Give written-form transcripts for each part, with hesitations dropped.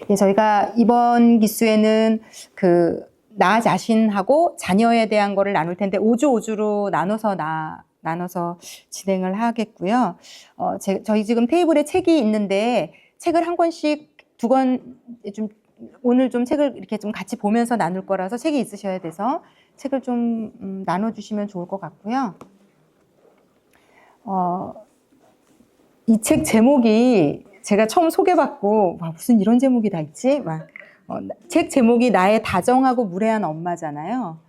예, 저희가 이번 기수에는 나 자신하고 자녀에 대한 거를 나눌 텐데 5주 나눠서 진행을 하겠고요. 저희 지금 테이블에 책이 있는데 책을 한 권씩 오늘 좀 책을 이렇게 좀 같이 보면서 나눌 거라서 책이 있으셔야 돼서 책을 좀 나눠주시면 좋을 것 같고요. 이 책 제목이 제가 처음 소개받고 무슨 이런 제목이 다 있지? 책 제목이 나의 다정하고 무례한 엄마잖아요.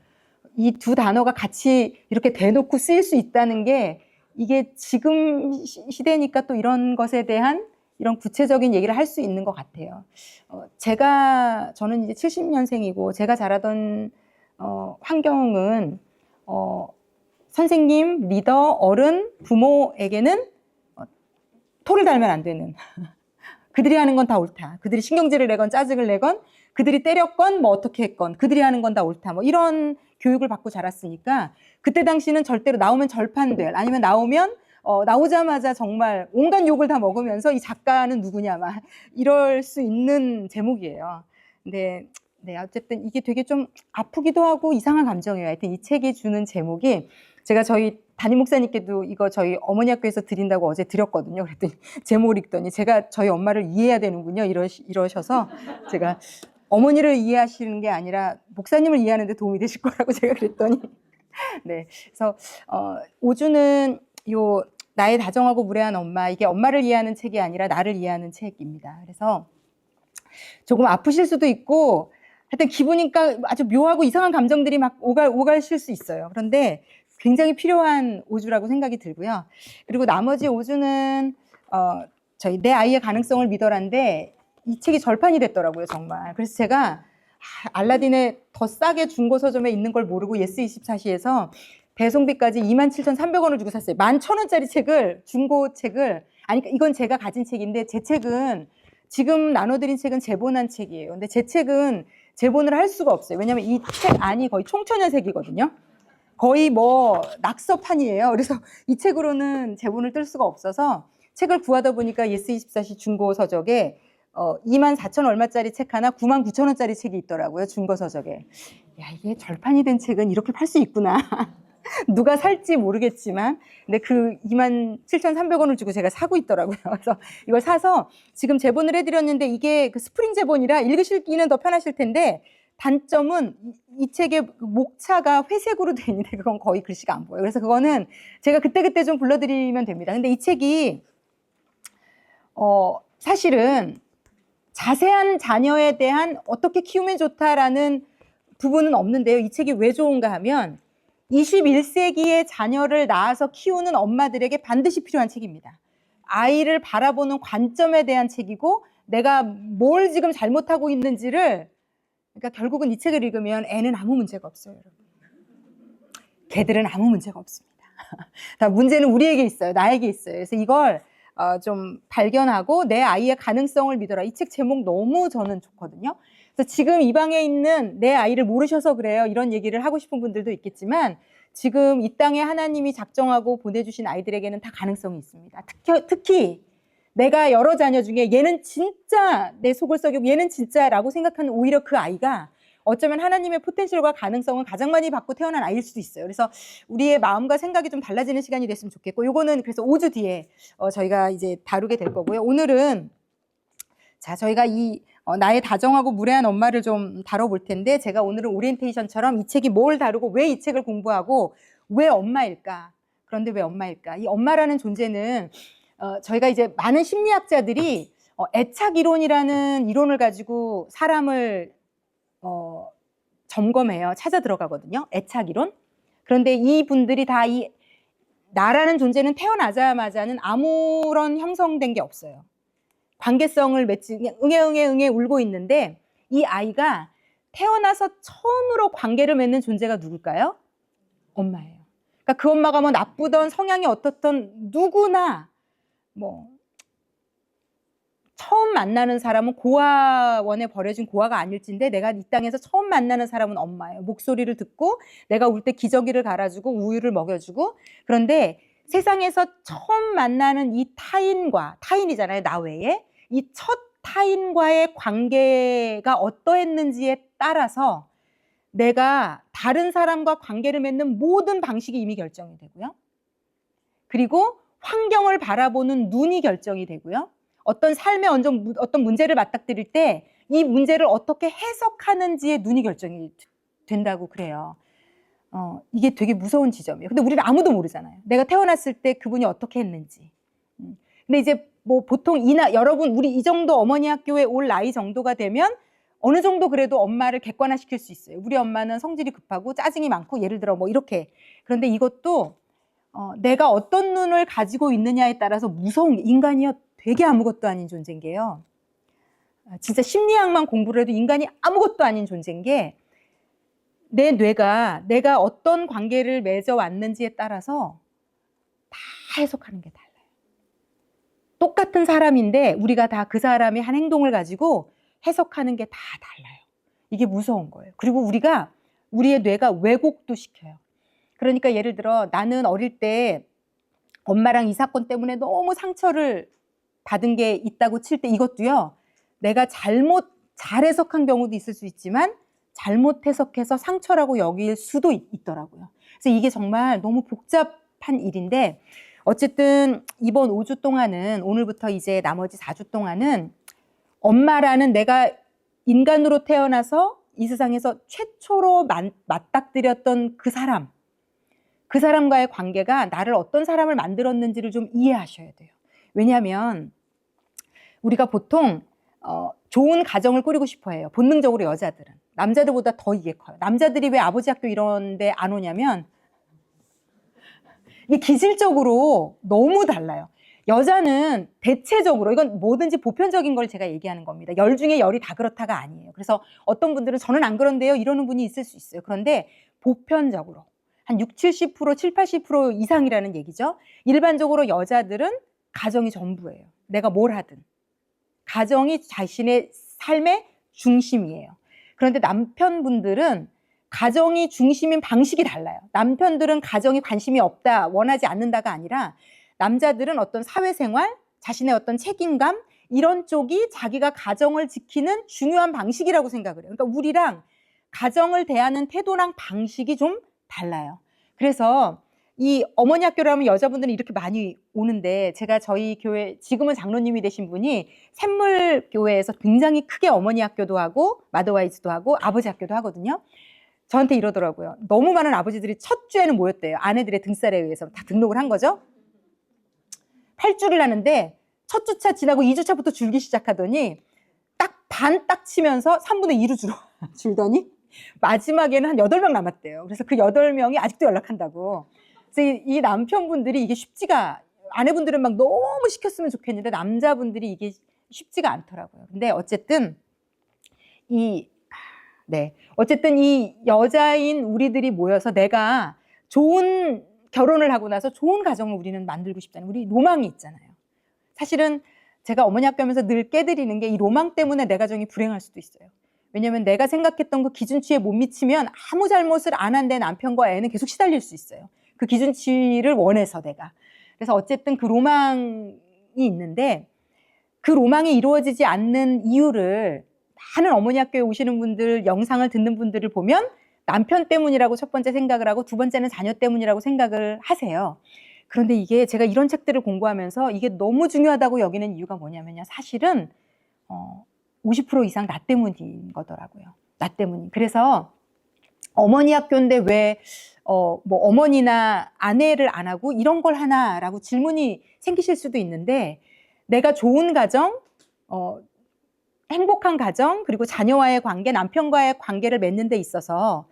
이 두 단어가 같이 이렇게 대놓고 쓰일 수 있다는 게 이게 지금 시대니까 또 이런 것에 대한 이런 구체적인 얘기를 할 수 있는 것 같아요. 저는 이제 70년생이고 제가 자라던 환경은 선생님, 리더, 어른, 부모에게는 토를 달면 안 되는 그들이 하는 건 다 옳다. 그들이 신경질을 내건 짜증을 내건 그들이 때렸건 뭐 어떻게 했건 그들이 하는 건 다 옳다. 뭐 이런 교육을 받고 자랐으니까 그때 당시는 절대로 나오면 절판될 아니면 나오자마자 정말 온갖 욕을 다 먹으면서 이 작가는 누구냐 막 이럴 수 있는 제목이에요. 근데 네, 어쨌든 이게 되게 좀 아프기도 하고 이상한 감정이에요. 하여튼 이 책이 주는 제목이 제가 저희 담임 목사님께도 이거 저희 어머니 학교에서 드린다고 어제 드렸거든요. 그랬더니 제목을 읽더니 제가 저희 엄마를 이해해야 되는군요. 이러셔서 제가 어머니를 이해하시는 게 아니라 목사님을 이해하는 데 도움이 되실 거라고 제가 그랬더니 네. 그래서 5주는 나의 다정하고 무례한 엄마, 이게 엄마를 이해하는 책이 아니라 나를 이해하는 책입니다. 그래서 조금 아프실 수도 있고 하여튼 기분이니까 아주 묘하고 이상한 감정들이 막 오가실 수 있어요. 그런데 굉장히 필요한 5주라고 생각이 들고요. 그리고 나머지 5주는 저희 내 아이의 가능성을 믿어라인데 이 책이 절판이 됐더라고요, 정말. 그래서 제가 알라딘에 더 싸게 중고 서점에 있는 걸 모르고 예스24시에서 배송비까지 27,300원을 주고 샀어요. 11,000원짜리 중고 책을, 이건 제가 가진 책인데 제 책은 지금 나눠드린 책은 제본한 책이에요. 근데 제 책은 제본을 할 수가 없어요. 왜냐하면 이 책 안이 거의 총천연색이거든요. 거의 낙서판이에요. 그래서 이 책으로는 제본을 뜰 수가 없어서 책을 구하다 보니까 예스24시 중고 서적에 24,000 얼마짜리 책 하나 99,000원짜리 책이 있더라고요. 중고 서적에. 야, 이게 절판이 된 책은 이렇게 팔 수 있구나. 누가 살지 모르겠지만 근데 27,300원을 주고 제가 사고 있더라고요. 그래서 이걸 사서 지금 제본을 해드렸는데 이게 스프링 제본이라 읽으시기는 더 편하실 텐데 단점은 이 책의 목차가 회색으로 돼 있는데 그건 거의 글씨가 안 보여요. 그래서 그거는 제가 그때그때 좀 불러드리면 됩니다. 근데 이 책이 사실은 자세한 자녀에 대한 어떻게 키우면 좋다라는 부분은 없는데요. 이 책이 왜 좋은가 하면 21세기의 자녀를 낳아서 키우는 엄마들에게 반드시 필요한 책입니다. 아이를 바라보는 관점에 대한 책이고 내가 뭘 지금 잘못하고 있는지를 그러니까 결국은 이 책을 읽으면 애는 아무 문제가 없어요. 여러분. 걔들은 아무 문제가 없습니다. 다 문제는 우리에게 있어요. 나에게 있어요. 그래서 이걸 좀 발견하고 내 아이의 가능성을 믿어라. 이 책 제목 너무 저는 좋거든요. 그래서 지금 이 방에 있는 내 아이를 모르셔서 그래요. 이런 얘기를 하고 싶은 분들도 있겠지만 지금 이 땅에 하나님이 작정하고 보내주신 아이들에게는 다 가능성이 있습니다. 특히 내가 여러 자녀 중에 얘는 진짜 내 속을 썩이고 얘는 진짜라고 생각하는 오히려 그 아이가 어쩌면 하나님의 포텐셜과 가능성을 가장 많이 받고 태어난 아이일 수도 있어요. 그래서 우리의 마음과 생각이 좀 달라지는 시간이 됐으면 좋겠고 요거는 그래서 5주 뒤에 저희가 이제 다루게 될 거고요. 오늘은 저희가 나의 다정하고 무례한 엄마를 좀 다뤄볼 텐데 제가 오늘은 오리엔테이션처럼 이 책이 뭘 다루고 왜 이 책을 공부하고 왜 엄마일까? 그런데 왜 엄마일까? 이 엄마라는 존재는 저희가 이제 많은 심리학자들이 애착 이론이라는 이론을 가지고 사람을 점검해요. 찾아 들어가거든요. 애착 이론. 그런데 이 분들이 다 나라는 존재는 태어나자마자는 아무런 형성된 게 없어요. 관계성을 맺지 그냥 응애 울고 있는데 이 아이가 태어나서 처음으로 관계를 맺는 존재가 누굴까요? 엄마예요. 그러니까 그 엄마가 나쁘던 성향이 어떻든 누구나 처음 만나는 사람은 고아원에 버려진 고아가 아닐진데 내가 이 땅에서 처음 만나는 사람은 엄마예요. 목소리를 듣고 내가 울 때 기저귀를 갈아주고 우유를 먹여주고 그런데 세상에서 처음 만나는 이 타인이잖아요. 나 외에 이 첫 타인과의 관계가 어떠했는지에 따라서 내가 다른 사람과 관계를 맺는 모든 방식이 이미 결정이 되고요. 그리고 환경을 바라보는 눈이 결정이 되고요. 어떤 삶의 어떤 문제를 맞닥뜨릴 때 이 문제를 어떻게 해석하는지에 눈이 결정이 된다고 그래요. 이게 되게 무서운 지점이에요. 근데 우리는 아무도 모르잖아요. 내가 태어났을 때 그분이 어떻게 했는지. 근데 이제 뭐 보통 여러분 우리 이 정도 어머니 학교에 올 나이 정도가 되면 어느 정도 그래도 엄마를 객관화시킬 수 있어요. 우리 엄마는 성질이 급하고 짜증이 많고 예를 들어 뭐 이렇게. 그런데 이것도 내가 어떤 눈을 가지고 있느냐에 따라서 무서운 게 인간이요 되게 아무것도 아닌 존재인 게요. 진짜 심리학만 공부를 해도 인간이 아무것도 아닌 존재인 게 내 뇌가 내가 어떤 관계를 맺어왔는지에 따라서 다 해석하는 게 달라요. 똑같은 사람인데 우리가 다 그 사람이 한 행동을 가지고 해석하는 게 다 달라요. 이게 무서운 거예요. 그리고 우리의 뇌가 왜곡도 시켜요. 그러니까 예를 들어 나는 어릴 때 엄마랑 이 사건 때문에 너무 상처를 받은 게 있다고 칠 때 이것도요. 내가 잘 해석한 경우도 있을 수 있지만 잘못 해석해서 상처라고 여길 수도 있더라고요. 그래서 이게 정말 너무 복잡한 일인데 어쨌든 이번 5주 동안은 오늘부터 이제 나머지 4주 동안은 엄마라는 내가 인간으로 태어나서 이 세상에서 최초로 맞닥뜨렸던 그 사람과의 관계가 나를 어떤 사람을 만들었는지를 좀 이해하셔야 돼요. 왜냐하면 우리가 보통 좋은 가정을 꾸리고 싶어 해요. 본능적으로 여자들은. 남자들보다 더 이게 커요. 남자들이 왜 아버지 학교 이런 데 안 오냐면 이게 기질적으로 너무 달라요. 여자는 대체적으로 이건 뭐든지 보편적인 걸 제가 얘기하는 겁니다. 10 중에 10이 다 그렇다가 아니에요. 그래서 어떤 분들은 저는 안 그런데요 이러는 분이 있을 수 있어요. 그런데 보편적으로 한 60, 70%, 70, 80% 이상이라는 얘기죠. 일반적으로 여자들은 가정이 전부예요. 내가 뭘 하든. 가정이 자신의 삶의 중심이에요. 그런데 남편분들은 가정이 중심인 방식이 달라요. 남편들은 가정에 관심이 없다, 원하지 않는다가 아니라 남자들은 어떤 사회생활, 자신의 어떤 책임감 이런 쪽이 자기가 가정을 지키는 중요한 방식이라고 생각을 해요. 그러니까 우리랑 가정을 대하는 태도랑 방식이 좀 달라요. 그래서 이 어머니 학교라면 여자분들은 이렇게 많이 오는데 제가 저희 교회 지금은 장로님이 되신 분이 샘물교회에서 굉장히 크게 어머니 학교도 하고 마더와이즈도 하고 아버지 학교도 하거든요. 저한테 이러더라고요. 너무 많은 아버지들이 첫 주에는 모였대요. 아내들의 등살에 의해서 다 등록을 한 거죠. 8주를 하는데 첫 주차 지나고 2주차부터 줄기 시작하더니 딱 치면서 3분의 2로 줄더니 마지막에는 한 8명 남았대요. 그래서 그 8명이 아직도 연락한다고. 그래서 이 남편분들이 이게 아내분들은 막 너무 시켰으면 좋겠는데 남자분들이 이게 쉽지가 않더라고요. 근데 어쨌든 이 여자인 우리들이 모여서 내가 좋은 결혼을 하고 나서 좋은 가정을 우리는 만들고 싶다는 우리 로망이 있잖아요. 사실은 제가 어머니 학교 하면서 늘 깨드리는 게 이 로망 때문에 내 가정이 불행할 수도 있어요. 왜냐면 내가 생각했던 그 기준치에 못 미치면 아무 잘못을 안 한 내 남편과 애는 계속 시달릴 수 있어요. 그 기준치를 원해서 내가. 그래서 어쨌든 그 로망이 있는데 그 로망이 이루어지지 않는 이유를 많은 어머니 학교에 오시는 분들, 영상을 듣는 분들을 보면 남편 때문이라고 첫 번째 생각을 하고 두 번째는 자녀 때문이라고 생각을 하세요. 그런데 이게 제가 이런 책들을 공부하면서 이게 너무 중요하다고 여기는 이유가 뭐냐면요. 사실은 50% 이상 나 때문인 거더라고요. 나 때문이. 그래서 어머니 학교인데 왜 뭐 어머니나 아내를 안 하고 이런 걸 하나라고 질문이 생기실 수도 있는데 내가 좋은 가정, 행복한 가정, 그리고 자녀와의 관계, 남편과의 관계를 맺는 데 있어서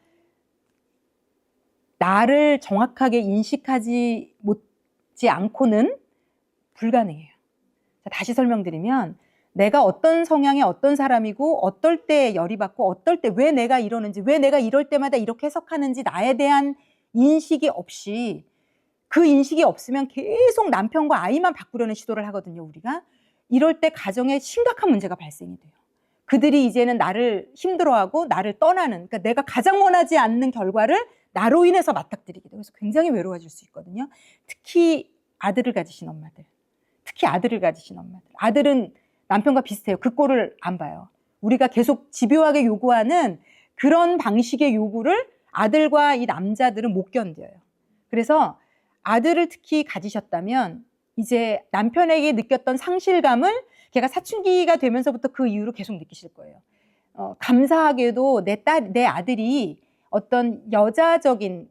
나를 정확하게 인식하지 못지 않고는 불가능해요. 다시 설명드리면 내가 어떤 성향의 어떤 사람이고 어떨 때 열이 받고 어떨 때 왜 내가 이러는지 왜 내가 이럴 때마다 이렇게 해석하는지 나에 대한 인식이 없이 그 인식이 없으면 계속 남편과 아이만 바꾸려는 시도를 하거든요. 우리가 이럴 때 가정에 심각한 문제가 발생이 돼요. 그들이 이제는 나를 힘들어하고 나를 떠나는 그러니까 내가 가장 원하지 않는 결과를 나로 인해서 맞닥뜨리게 돼요. 그래서 굉장히 외로워질 수 있거든요. 특히 아들을 가지신 엄마들. 아들은 남편과 비슷해요. 그 꼴을 안 봐요. 우리가 계속 집요하게 요구하는 그런 방식의 요구를 아들과 이 남자들은 못 견뎌요. 그래서 아들을 특히 가지셨다면 이제 남편에게 느꼈던 상실감을 걔가 사춘기가 되면서부터 그 이후로 계속 느끼실 거예요. 감사하게도 내 아들이 어떤 여자적인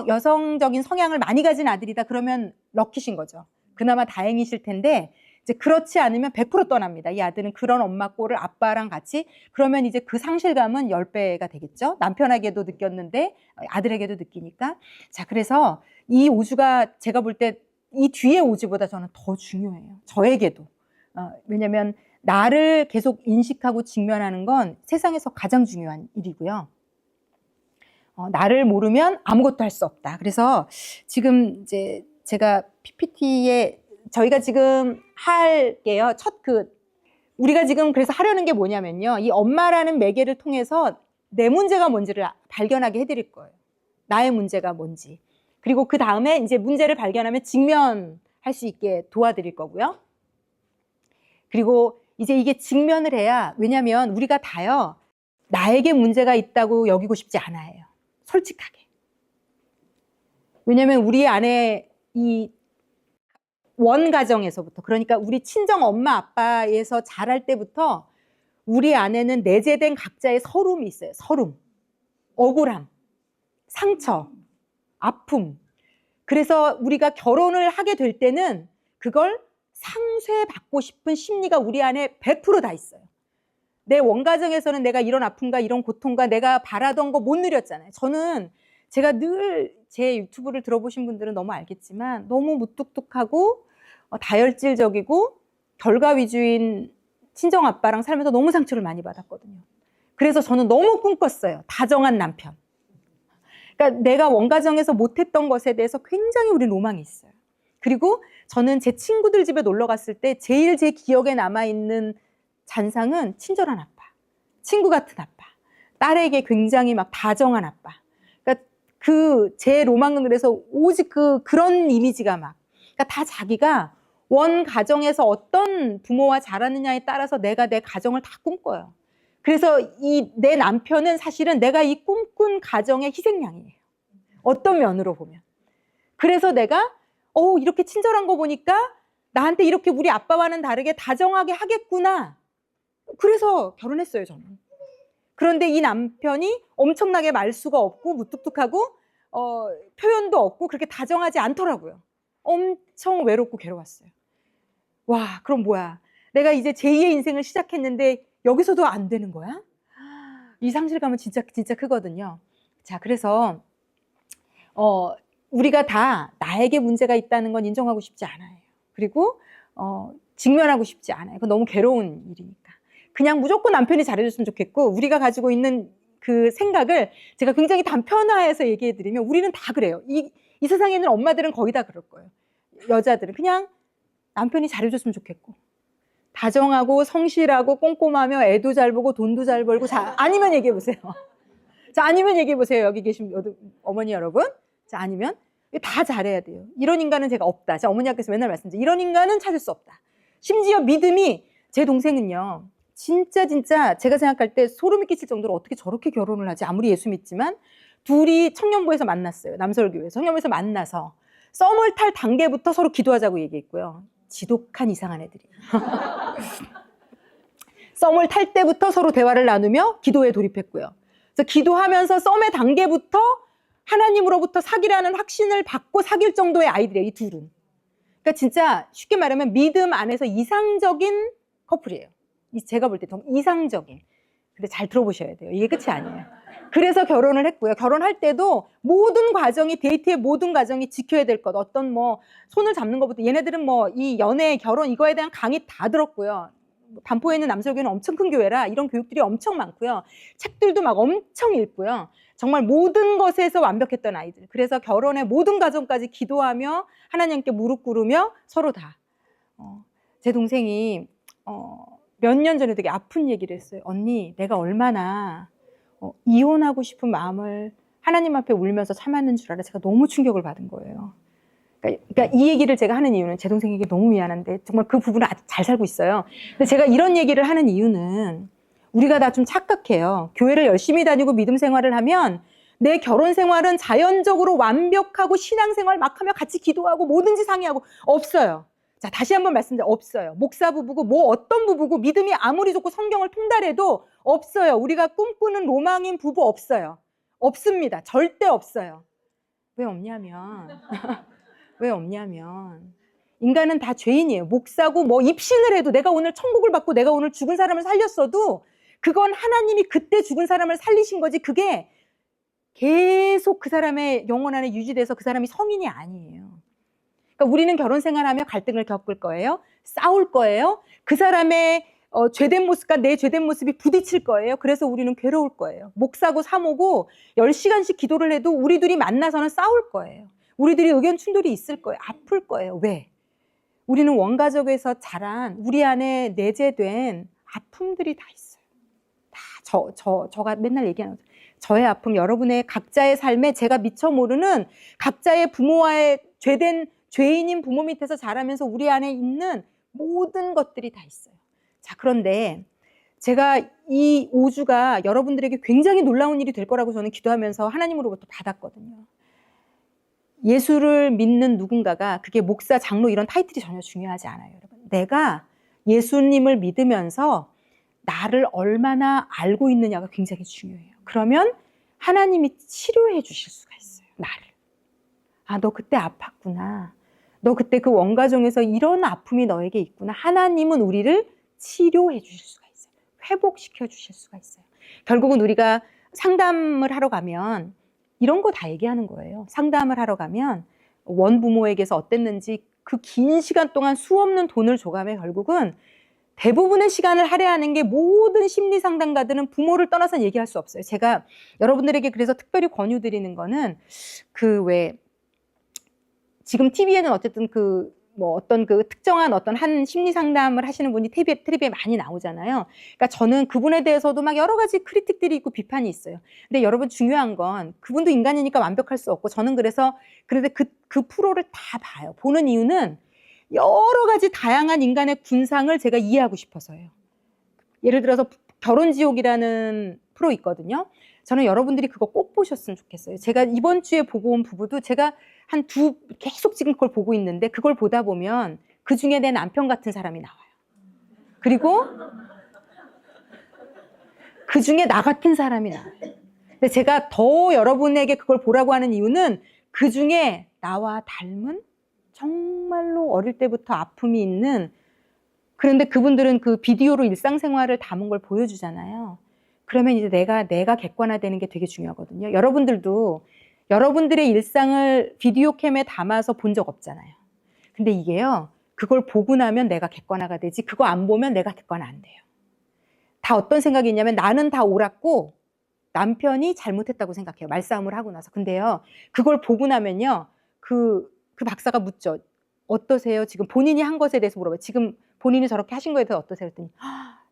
여성적인 성향을 많이 가진 아들이다 그러면 럭키신 거죠. 그나마 다행이실 텐데 이제 그렇지 않으면 100% 떠납니다. 이 아들은 그런 엄마 꼴을 아빠랑 같이 그러면 이제 그 상실감은 10배가 되겠죠. 남편에게도 느꼈는데 아들에게도 느끼니까. 자, 그래서 이 오주가 제가 볼 때 이 뒤에 오주보다 저는 더 중요해요. 저에게도. 왜냐면 나를 계속 인식하고 직면하는 건 세상에서 가장 중요한 일이고요. 나를 모르면 아무것도 할 수 없다. 그래서 지금 이제 제가 PPT에 저희가 지금 할게요. 우리가 지금 그래서 하려는 게 뭐냐면요. 이 엄마라는 매개를 통해서 내 문제가 뭔지를 발견하게 해드릴 거예요. 나의 문제가 뭔지. 그리고 그 다음에 이제 문제를 발견하면 직면할 수 있게 도와드릴 거고요. 그리고 이제 이게 직면을 해야, 왜냐면 우리가 다요, 나에게 문제가 있다고 여기고 싶지 않아요. 솔직하게. 왜냐면 우리 안에 이 원가정에서부터, 그러니까 우리 친정 엄마 아빠에서 자랄 때부터 우리 안에는 내재된 각자의 서름이 있어요. 서름, 억울함, 상처, 아픔. 그래서 우리가 결혼을 하게 될 때는 그걸 상쇄받고 싶은 심리가 우리 안에 100% 다 있어요. 내 원가정에서는 내가 이런 아픔과 이런 고통과 내가 바라던 거 못 누렸잖아요. 저는 제가 늘 제 유튜브를 들어보신 분들은 너무 알겠지만 너무 무뚝뚝하고 다혈질적이고 결과 위주인 친정아빠랑 살면서 너무 상처를 많이 받았거든요. 그래서 저는 너무 꿈꿨어요. 다정한 남편. 그러니까 내가 원가정에서 못했던 것에 대해서 굉장히 우리 로망이 있어요. 그리고 저는 제 친구들 집에 놀러 갔을 때 제일 제 기억에 남아있는 잔상은 친절한 아빠, 친구 같은 아빠, 딸에게 굉장히 막 다정한 아빠. 그러니까 제 로망은 그래서 오직 그런 이미지가 그러니까 다 자기가 원 가정에서 어떤 부모와 자라느냐에 따라서 내가 내 가정을 다 꿈꿔요. 그래서 내 남편은 사실은 내가 이 꿈꾼 가정의 희생양이에요. 어떤 면으로 보면. 그래서 내가 이렇게 친절한 거 보니까 나한테 이렇게 우리 아빠와는 다르게 다정하게 하겠구나. 그래서 결혼했어요, 저는. 그런데 이 남편이 엄청나게 말수가 없고 무뚝뚝하고 표현도 없고 그렇게 다정하지 않더라고요. 엄청 외롭고 괴로웠어요. 와, 그럼 뭐야? 내가 이제 제2의 인생을 시작했는데 여기서도 안 되는 거야? 이 상실감은 진짜 크거든요. 자, 그래서 우리가 다 나에게 문제가 있다는 건 인정하고 싶지 않아요. 그리고 직면하고 싶지 않아요. 그건 너무 괴로운 일이니까. 그냥 무조건 남편이 잘해줬으면 좋겠고 우리가 가지고 있는 그 생각을 제가 굉장히 단편화해서 얘기해드리면 우리는 다 그래요. 이 세상에 있는 엄마들은 거의 다 그럴 거예요. 여자들은 그냥 남편이 잘해줬으면 좋겠고 다정하고 성실하고 꼼꼼하며 애도 잘 보고 돈도 잘 벌고 아니면 얘기해보세요. 자, 아니면 얘기해보세요. 여기 계신 어머니 여러분. 자, 아니면 다 잘해야 돼요. 이런 인간은 제가 없다. 자, 어머니 앞에서 맨날 말씀드리죠. 이런 인간은 찾을 수 없다. 심지어 믿음이, 제 동생은요. 진짜 제가 생각할 때 소름이 끼칠 정도로 어떻게 저렇게 결혼을 하지? 아무리 예수 믿지만 둘이 청년부에서 만났어요. 남설교회에서. 청년부에서 만나서 썸을 탈 단계부터 서로 기도하자고 얘기했고요. 지독한 이상한 애들이. 썸을 탈 때부터 서로 대화를 나누며 기도에 돌입했고요. 그래서 기도하면서 썸의 단계부터 하나님으로부터 사귀라는 확신을 받고 사귈 정도의 아이들이에요, 이 둘은. 그러니까 진짜 쉽게 말하면 믿음 안에서 이상적인 커플이에요. 제가 볼 때 좀 이상적인. 근데 잘 들어보셔야 돼요. 이게 끝이 아니에요. 그래서 결혼을 했고요. 결혼할 때도 모든 과정이, 데이트의 모든 과정이 지켜야 될 것. 어떤 손을 잡는 것부터 얘네들은 이 연애, 결혼 이거에 대한 강의 다 들었고요. 반포에 있는 남설교회는 엄청 큰 교회라 이런 교육들이 엄청 많고요. 책들도 막 엄청 읽고요. 정말 모든 것에서 완벽했던 아이들. 그래서 결혼의 모든 과정까지 기도하며 하나님께 무릎 꿇으며 서로 다. 제 동생이 몇 년 전에 되게 아픈 얘기를 했어요. 언니, 내가 얼마나 이혼하고 싶은 마음을 하나님 앞에 울면서 참았는 줄 알아. 제가 너무 충격을 받은 거예요. 그러니까 이 얘기를 제가 하는 이유는 제 동생에게 너무 미안한데 정말 그 부분은 아주 잘 살고 있어요. 근데 제가 이런 얘기를 하는 이유는 우리가 다 좀 착각해요. 교회를 열심히 다니고 믿음 생활을 하면 내 결혼 생활은 자연적으로 완벽하고 신앙생활 막 하며 같이 기도하고 뭐든지 상의하고 없어요. 자, 다시 한번 말씀드려 없어요. 목사 부부고 뭐 어떤 부부고 믿음이 아무리 좋고 성경을 통달해도 없어요. 우리가 꿈꾸는 로망인 부부 없어요. 없습니다. 절대 없어요. 왜 없냐면 왜 없냐면 인간은 다 죄인이에요. 목사고 뭐 입신을 해도 내가 오늘 천국을 받고 내가 오늘 죽은 사람을 살렸어도 그건 하나님이 그때 죽은 사람을 살리신 거지 그게 계속 그 사람의 영혼 안에 유지돼서 그 사람이 성인이 아니에요. 그러니까 우리는 결혼 생활하며 갈등을 겪을 거예요. 싸울 거예요. 그 사람의 죄된 모습과 내 죄된 모습이 부딪힐 거예요. 그래서 우리는 괴로울 거예요. 목사고 사모고 10시간씩 기도를 해도 우리 둘이 만나서는 싸울 거예요. 우리들이 의견 충돌이 있을 거예요. 아플 거예요. 왜? 우리는 원가족에서 자란 우리 안에 내재된 아픔들이 다 있어요. 다 저가 맨날 얘기하는 거죠. 저의 아픔, 여러분의 각자의 삶에 제가 미처 모르는 각자의 부모와의 죄인인 부모 밑에서 자라면서 우리 안에 있는 모든 것들이 다 있어요. 자, 그런데 제가 이 5주가 여러분들에게 굉장히 놀라운 일이 될 거라고 저는 기도하면서 하나님으로부터 받았거든요. 예수를 믿는 누군가가 그게 목사, 장로 이런 타이틀이 전혀 중요하지 않아요, 여러분. 내가 예수님을 믿으면서 나를 얼마나 알고 있느냐가 굉장히 중요해요. 그러면 하나님이 치료해 주실 수가 있어요, 나를. 아, 너 그때 아팠구나. 너 그때 그 원가정에서 이런 아픔이 너에게 있구나. 하나님은 우리를 치료해 주실 수가 있어요. 회복시켜 주실 수가 있어요. 결국은 우리가 상담을 하러 가면 이런 거 다 얘기하는 거예요. 상담을 하러 가면 원부모에게서 어땠는지 그 긴 시간 동안 수없는 돈을 줘가며 결국은 대부분의 시간을 할애하는 게 모든 심리 상담가들은 부모를 떠나서 얘기할 수 없어요. 제가 여러분들에게 그래서 특별히 권유드리는 거는 지금 TV에는 어쨌든 어떤 특정한 어떤 한 심리 상담을 하시는 분이 텔레비에 많이 나오잖아요. 그러니까 저는 그분에 대해서도 막 여러 가지 크리틱들이 있고 비판이 있어요. 근데 여러분 중요한 건 그분도 인간이니까 완벽할 수 없고 저는 그래서 그 프로를 다 봐요. 보는 이유는 여러 가지 다양한 인간의 군상을 제가 이해하고 싶어서요. 예를 들어서 결혼지옥이라는 프로 있거든요. 저는 여러분들이 그거 꼭 보셨으면 좋겠어요. 제가 이번 주에 보고 온 부부도 제가 계속 지금 그걸 보고 있는데 그걸 보다 보면 그 중에 내 남편 같은 사람이 나와요. 그리고 그 중에 나 같은 사람이 나와요. 근데 제가 더 여러분에게 그걸 보라고 하는 이유는 그 중에 나와 닮은 정말로 어릴 때부터 아픔이 있는 그런데 그분들은 그 비디오로 일상생활을 담은 걸 보여주잖아요. 그러면 이제 내가 객관화되는 게 되게 중요하거든요. 여러분들도 여러분들의 일상을 비디오 캠에 담아서 본 적 없잖아요. 근데 이게요, 그걸 보고 나면 내가 객관화가 되지 그거 안 보면 내가 객관화 안 돼요. 다 어떤 생각이 있냐면 나는 다 옳았고 남편이 잘못했다고 생각해요. 말싸움을 하고 나서. 근데요, 그걸 보고 나면요, 그 박사가 묻죠. 어떠세요? 지금 본인이 한 것에 대해서 물어봐요. 지금 본인이 저렇게 하신 거에 대해서 어떠세요? 그랬더니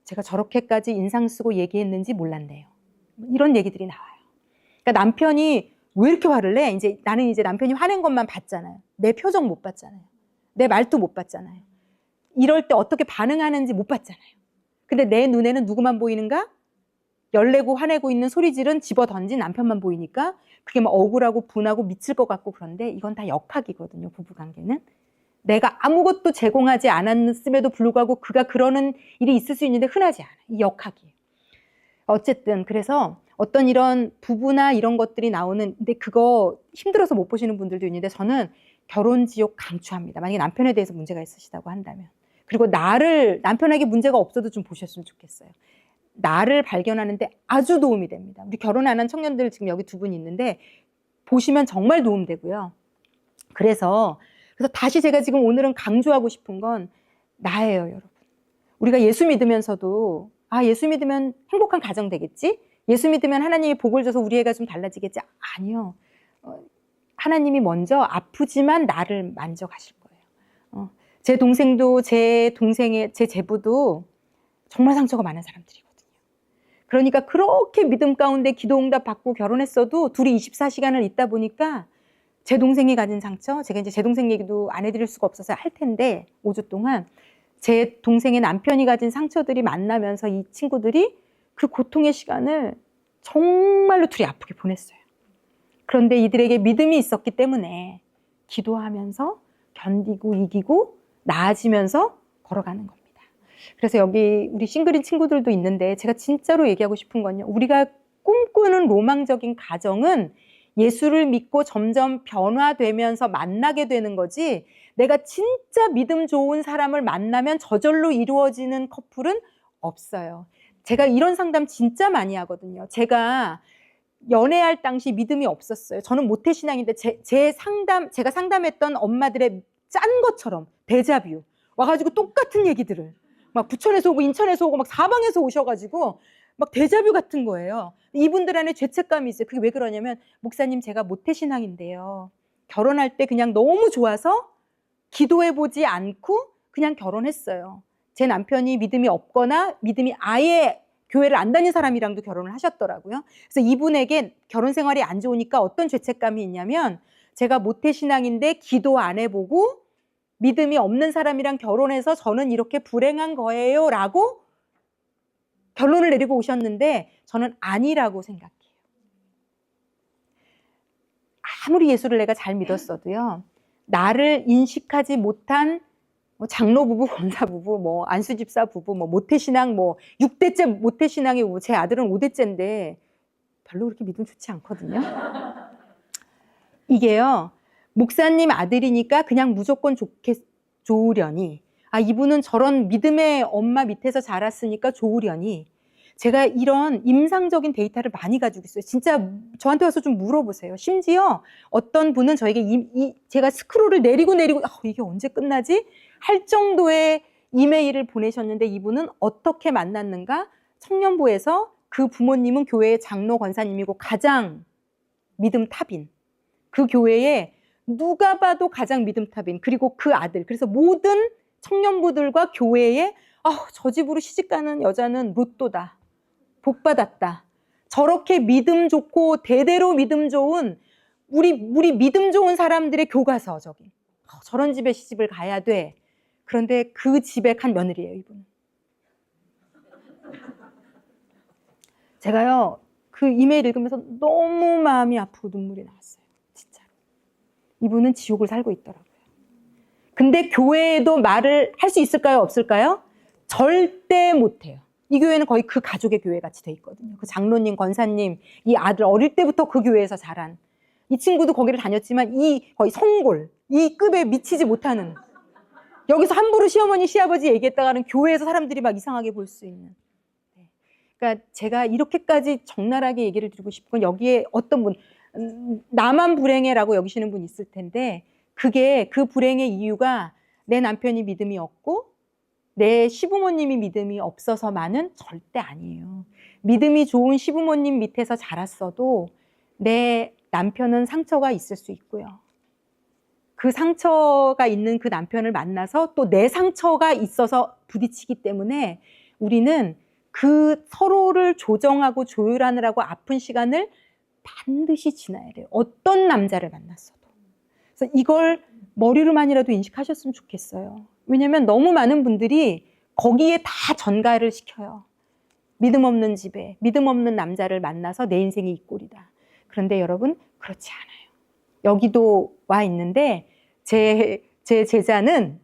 제가 저렇게까지 인상 쓰고 얘기했는지 몰랐네요. 이런 얘기들이 나와요. 그러니까 남편이 왜 이렇게 화를 내? 나는 이제 남편이 화낸 것만 봤잖아요. 내 표정 못 봤잖아요. 내 말도 못 봤잖아요. 이럴 때 어떻게 반응하는지 못 봤잖아요. 근데 내 눈에는 누구만 보이는가? 열내고 화내고 있는 소리 지른 집어 던진 남편만 보이니까 그게 막 억울하고 분하고 미칠 것 같고 그런데 이건 다 역학이거든요, 부부관계는. 내가 아무것도 제공하지 않았음에도 불구하고 그가 그러는 일이 있을 수 있는데 흔하지 않아요. 이 역학이에요. 어쨌든 그래서 어떤 이런 부부나 이런 것들이 나오는 근데 그거 힘들어서 못 보시는 분들도 있는데 저는 결혼지옥 강추합니다. 만약에 남편에 대해서 문제가 있으시다고 한다면. 그리고 남편에게 문제가 없어도 좀 보셨으면 좋겠어요. 나를 발견하는데 아주 도움이 됩니다. 우리 결혼 안 한 청년들 지금 여기 2분 있는데 보시면 정말 도움되고요. 그래서 다시 제가 지금 오늘은 강조하고 싶은 건 나예요, 여러분. 우리가 예수 믿으면서도 예수 믿으면 행복한 가정 되겠지? 예수 믿으면 하나님이 복을 줘서 우리 애가 좀 달라지겠지? 아니요. 하나님이 먼저 아프지만 나를 만져가실 거예요. 제 동생도 제 제부도 정말 상처가 많은 사람들이거든요. 그러니까 그렇게 믿음 가운데 기도 응답 받고 결혼했어도 둘이 24시간을 있다 보니까 제 동생이 가진 상처, 제가 이제 제 동생 얘기도 안 해드릴 수가 없어서 할 텐데 5주 동안 제 동생의 남편이 가진 상처들이 만나면서 이 친구들이 그 고통의 시간을 정말로 둘이 아프게 보냈어요. 그런데 이들에게 믿음이 있었기 때문에 기도하면서 견디고 이기고 나아지면서 걸어가는 겁니다. 그래서 여기 우리 싱글인 친구들도 있는데 제가 진짜로 얘기하고 싶은 건요. 우리가 꿈꾸는 로망적인 가정은 예수를 믿고 점점 변화되면서 만나게 되는 거지, 내가 진짜 믿음 좋은 사람을 만나면 저절로 이루어지는 커플은 없어요. 제가 이런 상담 진짜 많이 하거든요. 제가 연애할 당시 믿음이 없었어요. 저는 모태신앙인데 제가 상담했던 엄마들의 짠 것처럼 데자뷰 와가지고 똑같은 얘기들을 막 부천에서 오고 인천에서 오고 막 사방에서 오셔가지고 막 데자뷰 같은 거예요. 이분들 안에 죄책감이 있어요. 그게 왜 그러냐면, 목사님 제가 모태신앙인데요, 결혼할 때 그냥 너무 좋아서 기도해보지 않고 그냥 결혼했어요. 제 남편이 믿음이 없거나 믿음이 아예 교회를 안 다닌 사람이랑도 결혼을 하셨더라고요. 그래서 이분에게 결혼 생활이 안 좋으니까 어떤 죄책감이 있냐면, 제가 모태신앙인데 기도 안 해보고 믿음이 없는 사람이랑 결혼해서 저는 이렇게 불행한 거예요 라고 결론을 내리고 오셨는데, 저는 아니라고 생각해요. 아무리 예수를 내가 잘 믿었어도요, 나를 인식하지 못한 장로 부부, 권사 부부, 안수 집사 부부, 모태신앙, 6대째 모태신앙이 제 아들은 5대째인데 별로 그렇게 믿음 좋지 않거든요. 이게요, 목사님 아들이니까 그냥 무조건 좋으려니, 이분은 저런 믿음의 엄마 밑에서 자랐으니까 좋으려니, 제가 이런 임상적인 데이터를 많이 가지고 있어요. 진짜 저한테 와서 좀 물어보세요. 심지어 어떤 분은 저에게 제가 스크롤을 내리고 이게 언제 끝나지? 할 정도의 이메일을 보내셨는데, 이분은 어떻게 만났는가? 청년부에서 그 부모님은 교회의 장로 권사님이고 가장 믿음 탑인, 그 교회에 누가 봐도 가장 믿음 탑인, 그리고 그 아들, 그래서 모든 청년부들과 교회에 저 집으로 시집가는 여자는 로또다, 복받았다, 저렇게 믿음 좋고 대대로 믿음 좋은 우리 믿음 좋은 사람들의 교과서, 저런 집에 시집을 가야 돼. 그런데 그 집에 간 며느리예요, 이분. 제가요, 그 이메일 읽으면서 너무 마음이 아프고 눈물이 나왔어요. 진짜로. 이분은 지옥을 살고 있더라고요. 근데 교회에도 말을 할 수 있을까요, 없을까요? 절대 못해요. 이 교회는 거의 그 가족의 교회 같이 돼 있거든요. 그 장로님, 권사님, 이 아들 어릴 때부터 그 교회에서 자란, 이 친구도 거기를 다녔지만 이 거의 성골, 이 급에 미치지 못하는, 여기서 함부로 시어머니, 시아버지 얘기했다가는 교회에서 사람들이 막 이상하게 볼 수 있는. 그러니까 제가 이렇게까지 적나라하게 얘기를 드리고 싶은 건, 여기에 어떤 분, 나만 불행해라고 여기시는 분 있을 텐데, 그게 그 불행의 이유가 내 남편이 믿음이 없고 내 시부모님이 믿음이 없어서만은 절대 아니에요. 믿음이 좋은 시부모님 밑에서 자랐어도 내 남편은 상처가 있을 수 있고요. 그 상처가 있는 그 남편을 만나서 또 내 상처가 있어서 부딪히기 때문에 우리는 그 서로를 조정하고 조율하느라고 아픈 시간을 반드시 지나야 돼요. 어떤 남자를 만났어도. 그래서 이걸 머리로만이라도 인식하셨으면 좋겠어요. 왜냐면 너무 많은 분들이 거기에 다 전가를 시켜요. 믿음 없는 집에 믿음 없는 남자를 만나서 내 인생이 이 꼴이다. 그런데 여러분, 그렇지 않아요. 여기도 와 있는데 제 제자는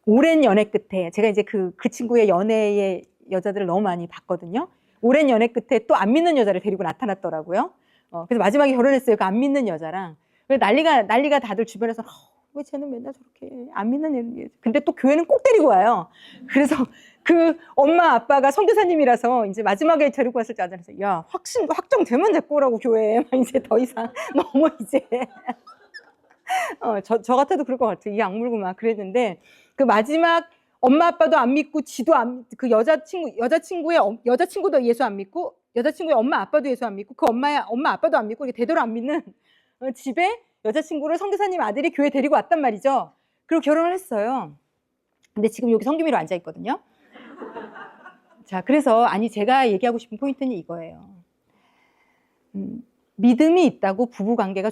오랜 연애 끝에, 제가 이제 그 친구의 연애의 여자들을 너무 많이 봤거든요. 오랜 연애 끝에 또 안 믿는 여자를 데리고 나타났더라고요. 그래서 마지막에 결혼했어요. 그 안 믿는 여자랑. 난리가 다들 주변에서 왜 쟤는 맨날 저렇게 안 믿는 애. 근데 또 교회는 꼭 데리고 와요. 그래서 그 엄마 아빠가 선교사님이라서 이제 마지막에 데리고 왔을 때 아들한테, 야, 확정되면 데리고 오라고 교회에. 이제 더 이상 너무 이제 저 같아도 그럴 것 같아요. 이 악물고 막 그랬는데, 그 마지막 엄마 아빠도 안 믿고 지도 그 여자친구도 예수 안 믿고, 여자친구의 엄마 아빠도 예수 안 믿고, 그 엄마 아빠도 안 믿고, 이게 대대로 안 믿는 집에 여자친구를 선교사님 아들이 교회 데리고 왔단 말이죠. 그리고 결혼을 했어요. 근데 지금 여기 성기미로 앉아 있거든요. 자, 그래서 제가 얘기하고 싶은 포인트는 이거예요. 믿음이 있다고 부부관계가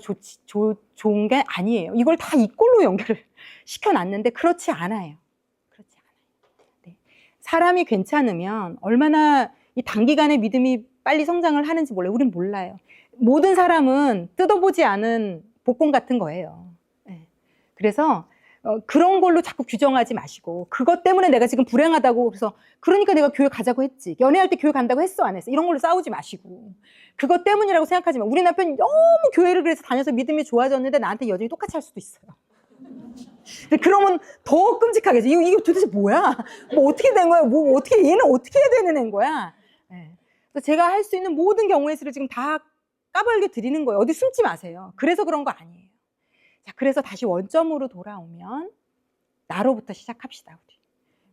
좋은 게 아니에요. 이걸 다 이꼴로 연결을 시켜놨는데 그렇지 않아요. 그렇지 않아요. 네. 사람이 괜찮으면 얼마나 이 단기간에 믿음이 빨리 성장을 하는지 몰라요. 우린 몰라요. 모든 사람은 뜯어보지 않은 복권 같은 거예요. 네. 그래서 그런 걸로 자꾸 규정하지 마시고, 그것 때문에 내가 지금 불행하다고, 그래서 그러니까 내가 교회 가자고 했지, 연애할 때 교회 간다고 했어 안 했어, 이런 걸로 싸우지 마시고, 그것 때문이라고 생각하지 마. 우리 남편이 너무 교회를 그래서 다녀서 믿음이 좋아졌는데 나한테 여전히 똑같이 할 수도 있어요. 근데 그러면 더 끔찍하겠죠. 이게 도대체 뭐야? 뭐 어떻게 된 거야? 뭐 어떻게, 얘는 어떻게 해야 되는 애인 거야? 네. 그래서 제가 할 수 있는 모든 경우의 수를 지금 다 까발게 드리는 거예요. 어디 숨지 마세요. 그래서 그런 거 아니에요. 자, 그래서 다시 원점으로 돌아오면 나로부터 시작합시다, 우리.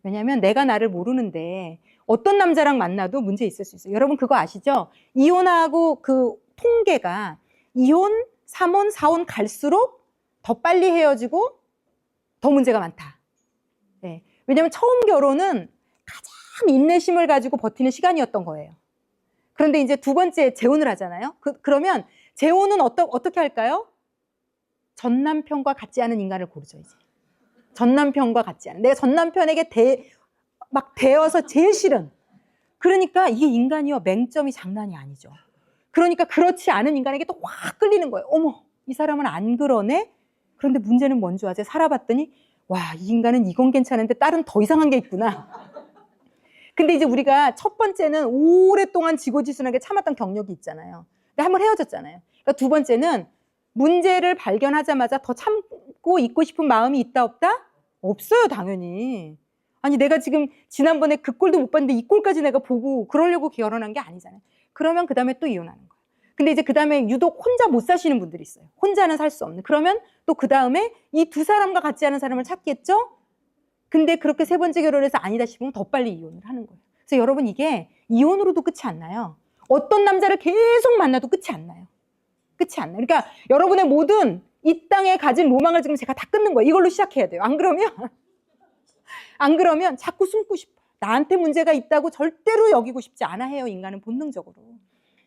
왜냐하면 내가 나를 모르는데 어떤 남자랑 만나도 문제 있을 수 있어요. 여러분 그거 아시죠? 이혼하고 그 통계가 이혼, 3혼, 4혼 갈수록 더 빨리 헤어지고 더 문제가 많다. 네. 왜냐하면 처음 결혼은 가장 인내심을 가지고 버티는 시간이었던 거예요. 그런데 이제 두 번째 재혼을 하잖아요. 그러면 재혼은 어떻게 할까요? 전 남편과 같지 않은 인간을 고르죠, 이제. 전 남편과 같지 않은. 내가 전 남편에게 막 대어서 제일 싫은. 그러니까 이게 인간이요, 맹점이 장난이 아니죠. 그러니까 그렇지 않은 인간에게 또 확 끌리는 거예요. 어머, 이 사람은 안 그러네? 그런데 문제는 뭔지 아세요? 살아봤더니, 와, 이 인간은 이건 괜찮은데 다른 더 이상한 게 있구나. 근데 이제 우리가 첫 번째는 오랫동안 지고지순하게 참았던 경력이 있잖아요. 근데 한번 헤어졌잖아요. 그러니까 두 번째는 문제를 발견하자마자 더 참고 있고 싶은 마음이 있다 없다? 없어요, 당연히. 아니 내가 지금 지난번에 그 꼴도 못 봤는데 이 꼴까지 내가 보고 그러려고 결혼한 게 아니잖아요. 그러면 그 다음에 또 이혼하는 거예요. 근데 이제 그 다음에 유독 혼자 못 사시는 분들이 있어요. 혼자는 살 수 없는. 그러면 또 그 다음에 이 두 사람과 같지 않은 사람을 찾겠죠? 근데 그렇게 세 번째 결혼해서 아니다 싶으면 더 빨리 이혼을 하는 거예요. 그래서 여러분 이게 이혼으로도 끝이 안 나요. 어떤 남자를 계속 만나도 끝이 안 나요. 끝이 안 나요. 그러니까 여러분의 모든 이 땅에 가진 로망을 지금 제가 다 끊는 거예요. 이걸로 시작해야 돼요. 안 그러면 자꾸 숨고 싶어요. 나한테 문제가 있다고 절대로 여기고 싶지 않아 해요. 인간은 본능적으로.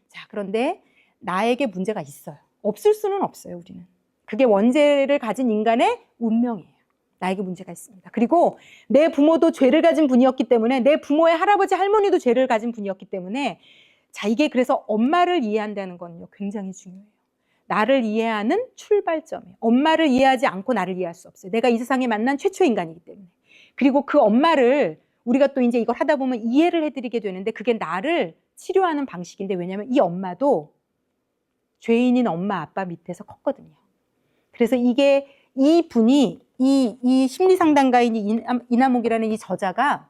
자, 그런데 나에게 문제가 있어요. 없을 수는 없어요, 우리는. 그게 원죄를 가진 인간의 운명이에요. 나에게 문제가 있습니다. 그리고 내 부모도 죄를 가진 분이었기 때문에, 내 부모의 할아버지 할머니도 죄를 가진 분이었기 때문에, 자, 이게 그래서 엄마를 이해한다는 건요, 굉장히 중요해요. 나를 이해하는 출발점이에요. 엄마를 이해하지 않고 나를 이해할 수 없어요. 내가 이 세상에 만난 최초의 인간이기 때문에. 그리고 그 엄마를 우리가 또 이제 이걸 하다 보면 이해를 해드리게 되는데, 그게 나를 치료하는 방식인데, 왜냐하면 이 엄마도 죄인인 엄마 아빠 밑에서 컸거든요. 그래서 이게 이 분이 이 심리상담가인 이남옥이라는 이 저자가,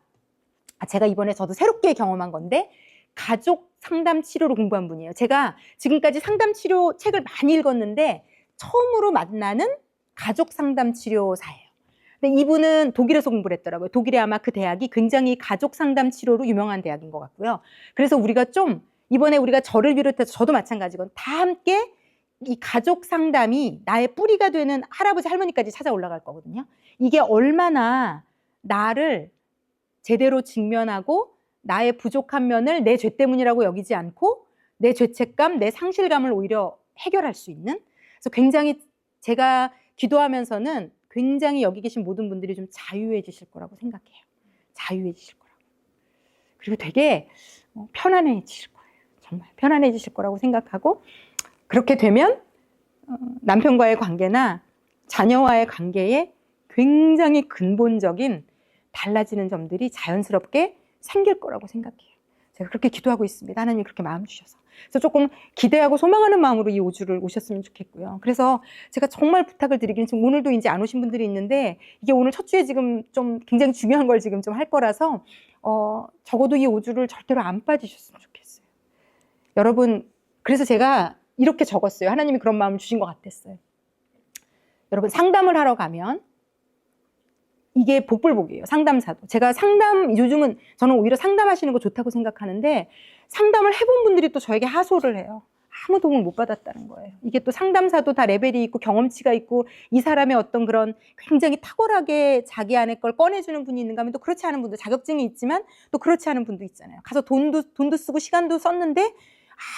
제가 이번에 저도 새롭게 경험한 건데, 가족 상담 치료로 공부한 분이에요. 제가 지금까지 상담 치료 책을 많이 읽었는데 처음으로 만나는 가족 상담 치료사예요. 근데 이분은 독일에서 공부를 했더라고요. 독일에 아마 그 대학이 굉장히 가족 상담 치료로 유명한 대학인 것 같고요. 그래서 우리가 좀 이번에 우리가 저를 비롯해서 저도 마찬가지건 다 함께 이 가족 상담이 나의 뿌리가 되는 할아버지 할머니까지 찾아 올라갈 거거든요. 이게 얼마나 나를 제대로 직면하고 나의 부족한 면을 내 죄 때문이라고 여기지 않고 내 죄책감, 내 상실감을 오히려 해결할 수 있는, 그래서 굉장히 제가 기도하면서는 굉장히 여기 계신 모든 분들이 좀 자유해지실 거라고 생각해요. 자유해지실 거라고. 그리고 되게 편안해지실 거예요. 정말 편안해지실 거라고 생각하고, 그렇게 되면 남편과의 관계나 자녀와의 관계에 굉장히 근본적인 달라지는 점들이 자연스럽게 생길 거라고 생각해요. 제가 그렇게 기도하고 있습니다. 하나님이 그렇게 마음 주셔서. 그래서 조금 기대하고 소망하는 마음으로 이 5주를 오셨으면 좋겠고요. 그래서 제가 정말 부탁을 드리긴, 지금 오늘도 이제 안 오신 분들이 있는데, 이게 오늘 첫 주에 지금 좀 굉장히 중요한 걸 지금 좀 할 거라서 적어도 이 5주를 절대로 안 빠지셨으면 좋겠어요. 여러분, 그래서 제가 이렇게 적었어요. 하나님이 그런 마음을 주신 것 같았어요. 여러분, 상담을 하러 가면 이게 복불복이에요. 상담사도. 제가 요즘은 저는 오히려 상담하시는 거 좋다고 생각하는데, 상담을 해본 분들이 또 저에게 하소를 해요. 아무 도움을 못 받았다는 거예요. 이게 또 상담사도 다 레벨이 있고 경험치가 있고, 이 사람의 어떤 그런 굉장히 탁월하게 자기 안에 걸 꺼내주는 분이 있는가 하면 또 그렇지 않은 분도, 자격증이 있지만 또 그렇지 않은 분도 있잖아요. 가서 돈도 쓰고 시간도 썼는데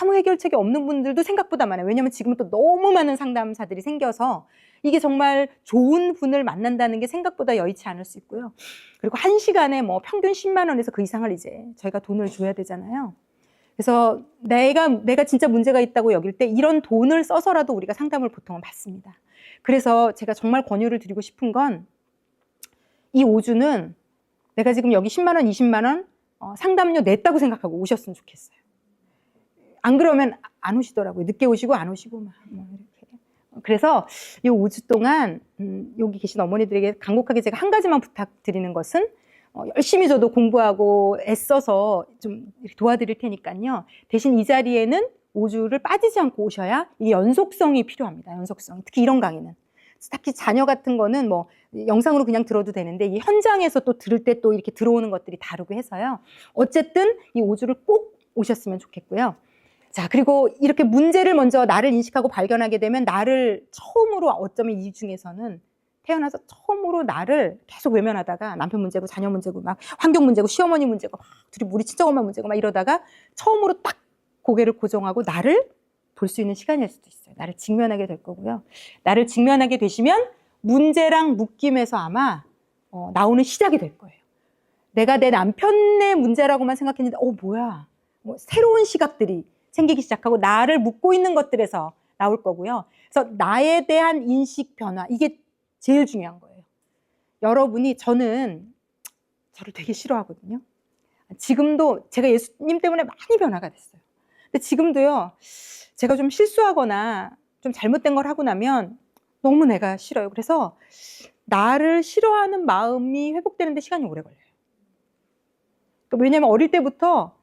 아무 해결책이 없는 분들도 생각보다 많아요. 왜냐하면 지금은 또 너무 많은 상담사들이 생겨서 이게 정말 좋은 분을 만난다는 게 생각보다 여의치 않을 수 있고요. 그리고 1시간에 뭐 평균 10만 원에서 그 이상을 이제 저희가 돈을 줘야 되잖아요. 그래서 내가 진짜 문제가 있다고 여길 때 이런 돈을 써서라도 우리가 상담을 보통은 받습니다. 그래서 제가 정말 권유를 드리고 싶은 건 이 5주는 내가 지금 여기 10만 원, 20만 원 상담료 냈다고 생각하고 오셨으면 좋겠어요. 안 그러면 안 오시더라고요. 늦게 오시고 안 오시고 막 이렇게. 그래서 이 5주 동안 여기 계신 어머니들에게 간곡하게 제가 한 가지만 부탁드리는 것은 열심히 저도 공부하고 애써서 좀 도와드릴 테니까요. 대신 이 자리에는 5주를 빠지지 않고 오셔야 이게 연속성이 필요합니다. 연속성. 특히 이런 강의는. 특히 자녀 같은 거는 뭐 영상으로 그냥 들어도 되는데 이 현장에서 또 들을 때 또 이렇게 들어오는 것들이 다르고 해서요. 어쨌든 이 5주를 꼭 오셨으면 좋겠고요. 자, 그리고 이렇게 문제를 먼저 나를 인식하고 발견하게 되면 나를 처음으로 어쩌면 이 중에서는 태어나서 처음으로 나를 계속 외면하다가 남편 문제고 자녀 문제고 막 환경 문제고 시어머니 문제고 막 둘이 우리 친정엄마 문제고 막 이러다가 처음으로 딱 고개를 고정하고 나를 볼 수 있는 시간일 수도 있어요. 나를 직면하게 될 거고요. 나를 직면하게 되시면 문제랑 묶임에서 아마 나오는 시작이 될 거예요. 내가 내 남편의 문제라고만 생각했는데 뭐야. 새로운 시각들이 생기기 시작하고 나를 묶고 있는 것들에서 나올 거고요. 그래서 나에 대한 인식 변화, 이게 제일 중요한 거예요. 여러분이 저는 저를 되게 싫어하거든요. 지금도 제가 예수님 때문에 많이 변화가 됐어요. 근데 지금도요. 제가 좀 실수하거나 좀 잘못된 걸 하고 나면 너무 내가 싫어요. 그래서 나를 싫어하는 마음이 회복되는 데 시간이 오래 걸려요. 그러니까 왜냐하면 어릴 때부터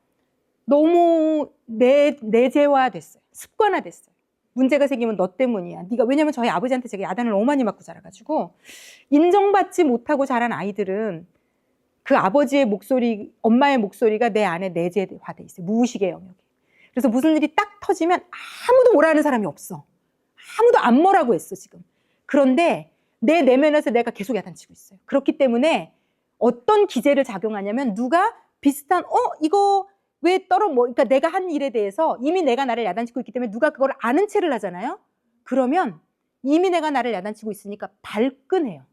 너무 내재화됐어요. 습관화됐어요. 문제가 생기면 너 때문이야. 네가 왜냐면 저희 아버지한테 제가 야단을 너무 많이 맞고 자라가지고 인정받지 못하고 자란 아이들은 그 아버지의 목소리, 엄마의 목소리가 내 안에 내재화돼 있어요. 무의식의 영역에. 그래서 무슨 일이 딱 터지면 아무도 뭐라 하는 사람이 없어. 아무도 안 뭐라고 했어 지금. 그런데 내 내면에서 내가 계속 야단치고 있어요. 그렇기 때문에 어떤 기제를 작용하냐면 누가 비슷한 이거 왜 그러니까 내가 한 일에 대해서 이미 내가 나를 야단치고 있기 때문에 누가 그걸 아는 체를 하잖아요. 그러면 이미 내가 나를 야단치고 있으니까 발끈해요.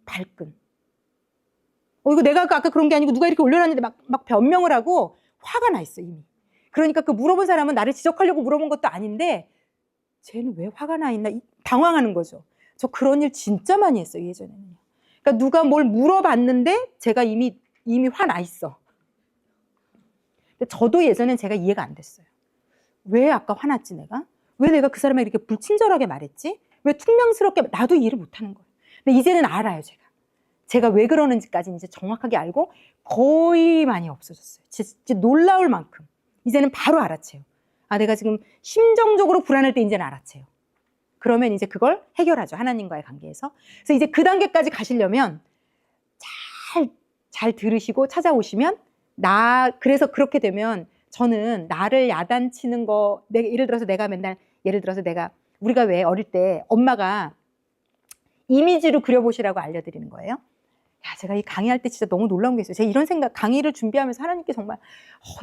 발끈. 이거 내가 아까 그런 게 아니고 누가 이렇게 올려놨는데 막 변명을 하고 화가 나 있어 이미. 그러니까 그 물어본 사람은 나를 지적하려고 물어본 것도 아닌데 쟤는 왜 화가 나 있나 당황하는 거죠. 저 그런 일 진짜 많이 했어요 예전에는요. 그러니까 누가 뭘 물어봤는데 제가 이미 화나 있어. 근데 저도 예전엔 제가 이해가 안 됐어요. 왜 아까 화났지 내가? 왜 내가 그 사람에게 이렇게 불친절하게 말했지? 왜 퉁명스럽게 나도 이해를 못하는 거예요. 근데 이제는 알아요 제가 왜 그러는지까지 이제 정확하게 알고 거의 많이 없어졌어요. 진짜 놀라울 만큼 이제는 바로 알아채요. 내가 지금 심정적으로 불안할 때 이제는 알아채요. 그러면 이제 그걸 해결하죠. 하나님과의 관계에서. 그래서 이제 그 단계까지 가시려면 잘 들으시고 찾아오시면 그래서 그렇게 되면 저는 나를 야단치는 거, 예를 들어서 우리가 왜 어릴 때 엄마가 이미지로 그려보시라고 알려드리는 거예요. 제가 이 강의할 때 진짜 너무 놀라운 게 있어요. 제가 이런 생각, 강의를 준비하면서 하나님께 정말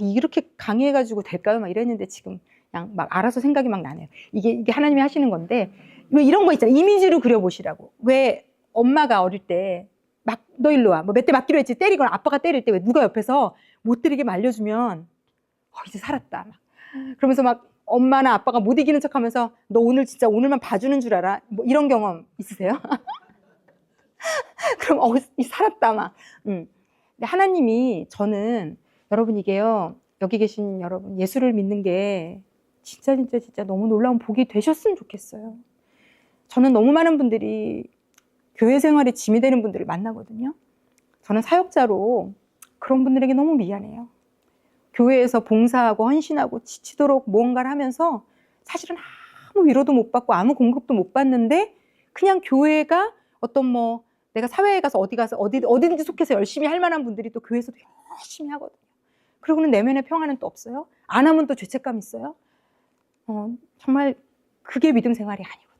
이렇게 강의해가지고 될까요? 막 이랬는데 지금 그냥 막 알아서 생각이 막 나네요. 이게 하나님이 하시는 건데 왜 이런 거 있잖아요. 이미지로 그려보시라고. 왜 엄마가 어릴 때 너 일로 와. 몇 대 맞기로 했지. 때리거나 아빠가 때릴 때 왜 누가 옆에서 못 때리게 말려주면 이제 살았다. 그러면서 막 엄마나 아빠가 못 이기는 척하면서 너 진짜 오늘만 봐주는 줄 알아. 뭐 이런 경험 있으세요? 그럼 살았다 막. 근데 하나님이 저는 여러분 이게요. 여기 계신 여러분 예수를 믿는 게 진짜 너무 놀라운 복이 되셨으면 좋겠어요. 저는 너무 많은 분들이 교회 생활에 짐이 되는 분들을 만나거든요. 저는 사역자로 그런 분들에게 너무 미안해요. 교회에서 봉사하고 헌신하고 지치도록 무언가를 하면서 사실은 아무 위로도 못 받고 아무 공급도 못 받는데 그냥 교회가 어떤 내가 사회에 가서 어디든지 속해서 열심히 할 만한 분들이 또 교회에서도 열심히 하거든요. 그러고는 내면의 평화는 또 없어요. 안 하면 또 죄책감 있어요. 정말 그게 믿음 생활이 아니거든요.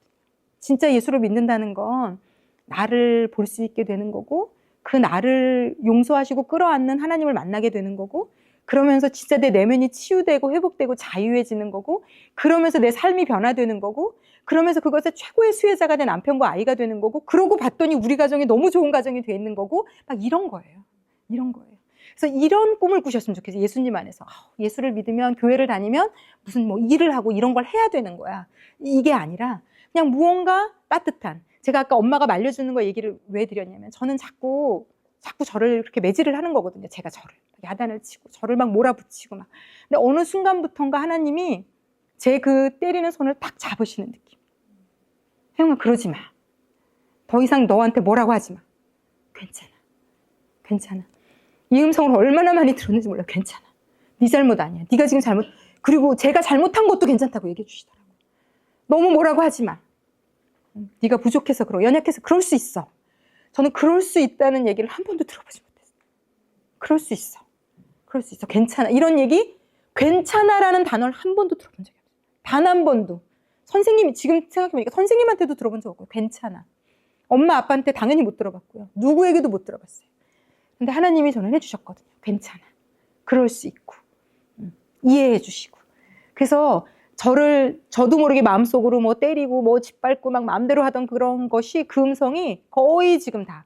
진짜 예수를 믿는다는 건 나를 볼 수 있게 되는 거고 그 나를 용서하시고 끌어안는 하나님을 만나게 되는 거고 그러면서 진짜 내 내면이 치유되고 회복되고 자유해지는 거고, 그러면서 내 삶이 변화되는 거고, 그러면서 그것의 최고의 수혜자가 된 남편과 아이가 되는 거고, 그러고 봤더니 우리 가정이 너무 좋은 가정이 돼 있는 거고, 막 이런 거예요. 이런 거예요. 그래서 이런 꿈을 꾸셨으면 좋겠어요. 예수님 안에서. 예수를 믿으면, 교회를 다니면 무슨 뭐 일을 하고 이런 걸 해야 되는 거야. 이게 아니라 그냥 무언가 따뜻한. 제가 아까 엄마가 말려주는 거 얘기를 왜 드렸냐면, 저는 자꾸 저를 그렇게 매질을 하는 거거든요. 제가 저를 야단을 치고 저를 막 몰아붙이고 막. 근데 어느 순간부터인가 하나님이 제 그 때리는 손을 딱 잡으시는 느낌. 혜영아, 그러지 마. 더 이상 너한테 뭐라고 하지 마. 괜찮아. 괜찮아. 이 음성을 얼마나 많이 들었는지 몰라. 괜찮아. 네 잘못 아니야. 네가 지금 잘못. 그리고 제가 잘못한 것도 괜찮다고 얘기해 주시더라고요. 너무 뭐라고 하지 마. 네가 부족해서 그러고 연약해서 그럴 수 있어. 저는 그럴 수 있다는 얘기를 한 번도 들어보지 못했어요. 그럴 수 있어. 그럴 수 있어. 괜찮아. 이런 얘기, 괜찮아라는 단어를 한 번도 들어본 적이 없어요. 단 한 번도. 선생님이, 지금 생각해보니까 선생님한테도 들어본 적 없고요. 괜찮아. 엄마, 아빠한테 당연히 못 들어봤고요. 누구에게도 못 들어봤어요. 근데 하나님이 저는 해주셨거든요. 괜찮아. 그럴 수 있고. 이해해 주시고. 그래서 저도 모르게 마음속으로 뭐 때리고 뭐 짓밟고 막 마음대로 하던 그런 것이, 그 음성이 거의 지금 다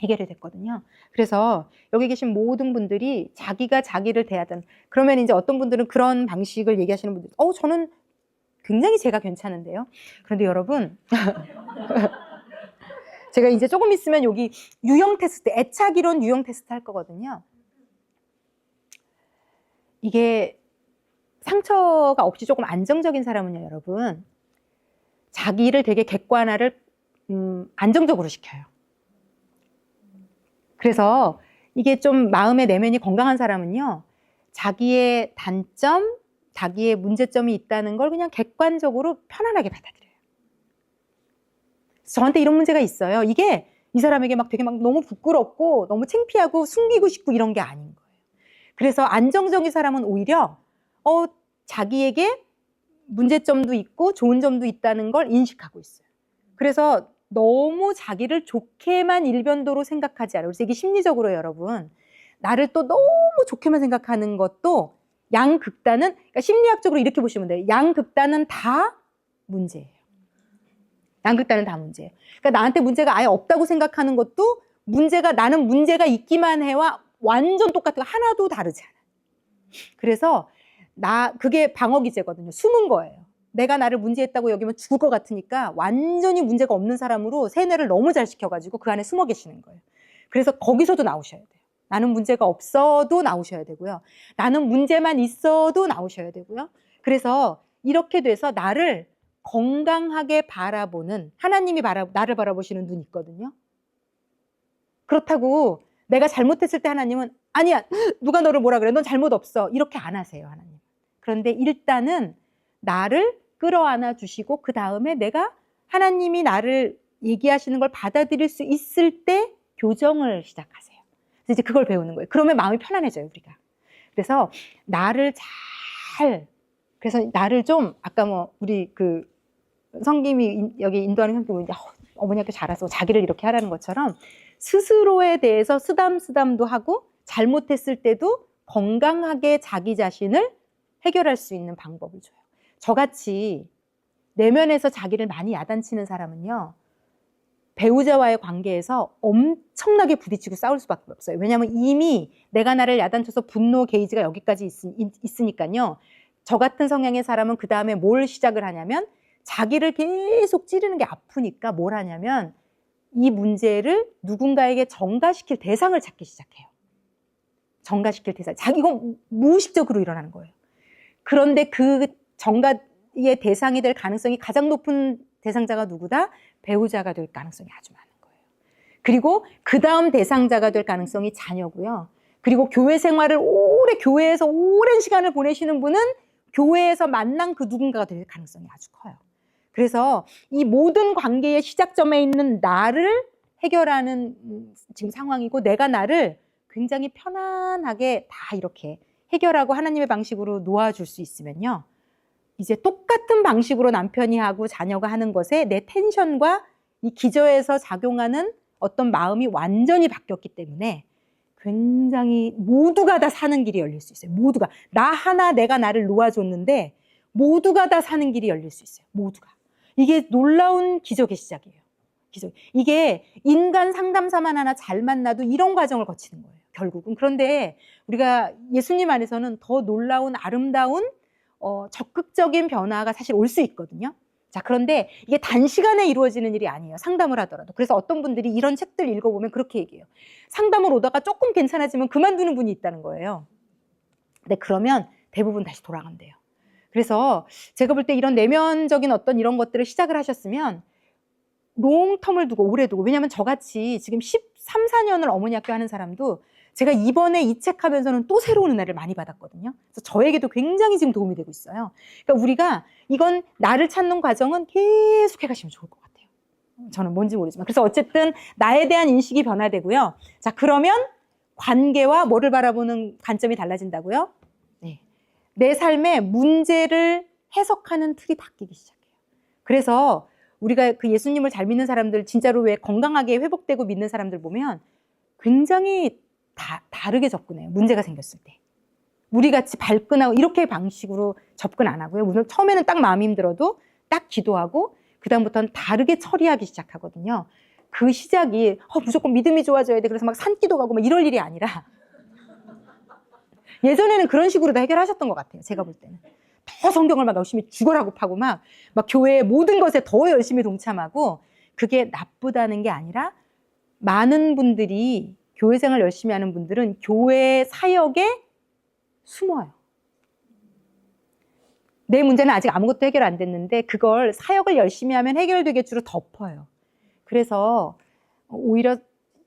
해결이 됐거든요. 그래서 여기 계신 모든 분들이 자기가 자기를 대하던, 그러면 이제 어떤 분들은 그런 방식을 얘기하시는 분들, 저는 굉장히 제가 괜찮은데요. 그런데 여러분, 제가 이제 조금 있으면 여기 유형 테스트, 애착이론 유형 테스트 할 거거든요. 이게 상처가 없이 조금 안정적인 사람은요, 여러분, 자기를 되게 객관화를 안정적으로 시켜요. 그래서 이게 좀 마음의 내면이 건강한 사람은요, 자기의 단점, 자기의 문제점이 있다는 걸 그냥 객관적으로 편안하게 받아들여요. 저한테 이런 문제가 있어요. 이게 이 사람에게 막 되게 막 너무 부끄럽고 너무 창피하고 숨기고 싶고 이런 게 아닌 거예요. 그래서 안정적인 사람은 오히려 자기에게 문제점도 있고 좋은 점도 있다는 걸 인식하고 있어요. 그래서 너무 자기를 좋게만 일변도로 생각하지 않아요. 그래서 이게 심리적으로 여러분, 나를 또 너무 좋게만 생각하는 것도 양극단은, 그러니까 심리학적으로 이렇게 보시면 돼요. 양극단은 다 문제예요. 양극단은 다 문제예요. 그러니까 나한테 문제가 아예 없다고 생각하는 것도 나는 문제가 있기만 해와 완전 똑같은 거 하나도 다르지 않아요. 그래서 그게 방어 기제거든요. 숨은 거예요. 내가 나를 문제했다고 여기면 죽을 것 같으니까 완전히 문제가 없는 사람으로 세뇌를 너무 잘 시켜가지고 그 안에 숨어 계시는 거예요. 그래서 거기서도 나오셔야 돼요. 나는 문제가 없어도 나오셔야 되고요. 나는 문제만 있어도 나오셔야 되고요. 그래서 이렇게 돼서 나를 건강하게 바라보는, 하나님이 나를 바라보시는 눈이 있거든요. 그렇다고 내가 잘못했을 때 하나님은 아니야, 누가 너를 뭐라 그래, 넌 잘못 없어, 이렇게 안 하세요, 하나님. 그런데 일단은 나를 끌어안아 주시고, 그 다음에 내가 하나님이 나를 얘기하시는 걸 받아들일 수 있을 때 교정을 시작하세요. 그래서 이제 그걸 배우는 거예요. 그러면 마음이 편안해져요, 우리가. 그래서 그래서 나를 좀, 아까 뭐 우리 그 성김이 여기 인도하는 성김이 어머니 학교 잘 와서 자기를 이렇게 하라는 것처럼 스스로에 대해서 쓰담쓰담도 하고, 잘못했을 때도 건강하게 자기 자신을 해결할 수 있는 방법을 줘요. 저같이 내면에서 자기를 많이 야단치는 사람은요, 배우자와의 관계에서 엄청나게 부딪히고 싸울 수밖에 없어요. 왜냐하면 이미 내가 나를 야단쳐서 분노 게이지가 여기까지 있으니까요. 저 같은 성향의 사람은 그 다음에 뭘 시작을 하냐면, 자기를 계속 찌르는 게 아프니까 뭘 하냐면, 이 문제를 누군가에게 전가시킬 대상을 찾기 시작해요. 전가시킬 대상. 이건 무의식적으로 일어나는 거예요. 그런데 그 전가의 대상이 될 가능성이 가장 높은 대상자가 누구다? 배우자가 될 가능성이 아주 많은 거예요. 그리고 그 다음 대상자가 될 가능성이 자녀고요. 그리고 교회 생활을 교회에서 오랜 시간을 보내시는 분은 교회에서 만난 그 누군가가 될 가능성이 아주 커요. 그래서 이 모든 관계의 시작점에 있는 나를 해결하는 지금 상황이고, 내가 나를 굉장히 편안하게 다 이렇게 해결하고 하나님의 방식으로 놓아줄 수 있으면요, 이제 똑같은 방식으로 남편이 하고 자녀가 하는 것에 내 텐션과 이 기저에서 작용하는 어떤 마음이 완전히 바뀌었기 때문에 굉장히 모두가 다 사는 길이 열릴 수 있어요. 모두가. 나 하나 내가 나를 놓아줬는데 모두가 다 사는 길이 열릴 수 있어요. 모두가. 이게 놀라운 기적의 시작이에요. 기적. 이게 인간 상담사만 하나 잘 만나도 이런 과정을 거치는 거예요. 결국은. 그런데 우리가 예수님 안에서는 더 놀라운 아름다운 적극적인 변화가 사실 올 수 있거든요. 자, 그런데 이게 단시간에 이루어지는 일이 아니에요. 상담을 하더라도. 그래서 어떤 분들이 이런 책들 읽어보면 그렇게 얘기해요. 상담을 오다가 조금 괜찮아지면 그만두는 분이 있다는 거예요. 근데 그러면 대부분 다시 돌아간대요. 그래서 제가 볼 때 이런 내면적인 어떤 이런 것들을 시작을 하셨으면 롱텀을 두고 오래 두고, 왜냐하면 저같이 지금 13, 14년을 어머니 학교 하는 사람도 제가 이번에 이 책 하면서는 또 새로운 은혜를 많이 받았거든요. 그래서 저에게도 굉장히 지금 도움이 되고 있어요. 그러니까 우리가 이건 나를 찾는 과정은 계속 해가시면 좋을 것 같아요. 저는 뭔지 모르지만. 그래서 어쨌든 나에 대한 인식이 변화되고요. 자, 그러면 관계와 뭐를 바라보는 관점이 달라진다고요? 네. 내 삶의 문제를 해석하는 틀이 바뀌기 시작해요. 그래서 우리가 그 예수님을 잘 믿는 사람들, 진짜로 왜 건강하게 회복되고 믿는 사람들 보면 굉장히 다르게 접근해요. 문제가 생겼을 때. 우리같이 발끈하고 이렇게 방식으로 접근 안 하고요. 우선 처음에는 딱 마음이 힘들어도 딱 기도하고 그다음부터는 다르게 처리하기 시작하거든요. 그 시작이 무조건 믿음이 좋아져야 돼. 그래서 막 산기도 가고 막 이럴 일이 아니라 예전에는 그런 식으로 다 해결하셨던 것 같아요. 제가 볼 때는. 더 성경을 막 열심히 죽어라고 파고 막 교회의 모든 것에 더 열심히 동참하고, 그게 나쁘다는 게 아니라 많은 분들이 교회 생활 열심히 하는 분들은 교회 사역에 숨어요. 내 문제는 아직 아무것도 해결 안 됐는데 그걸 사역을 열심히 하면 해결되겠지로 덮어요. 그래서 오히려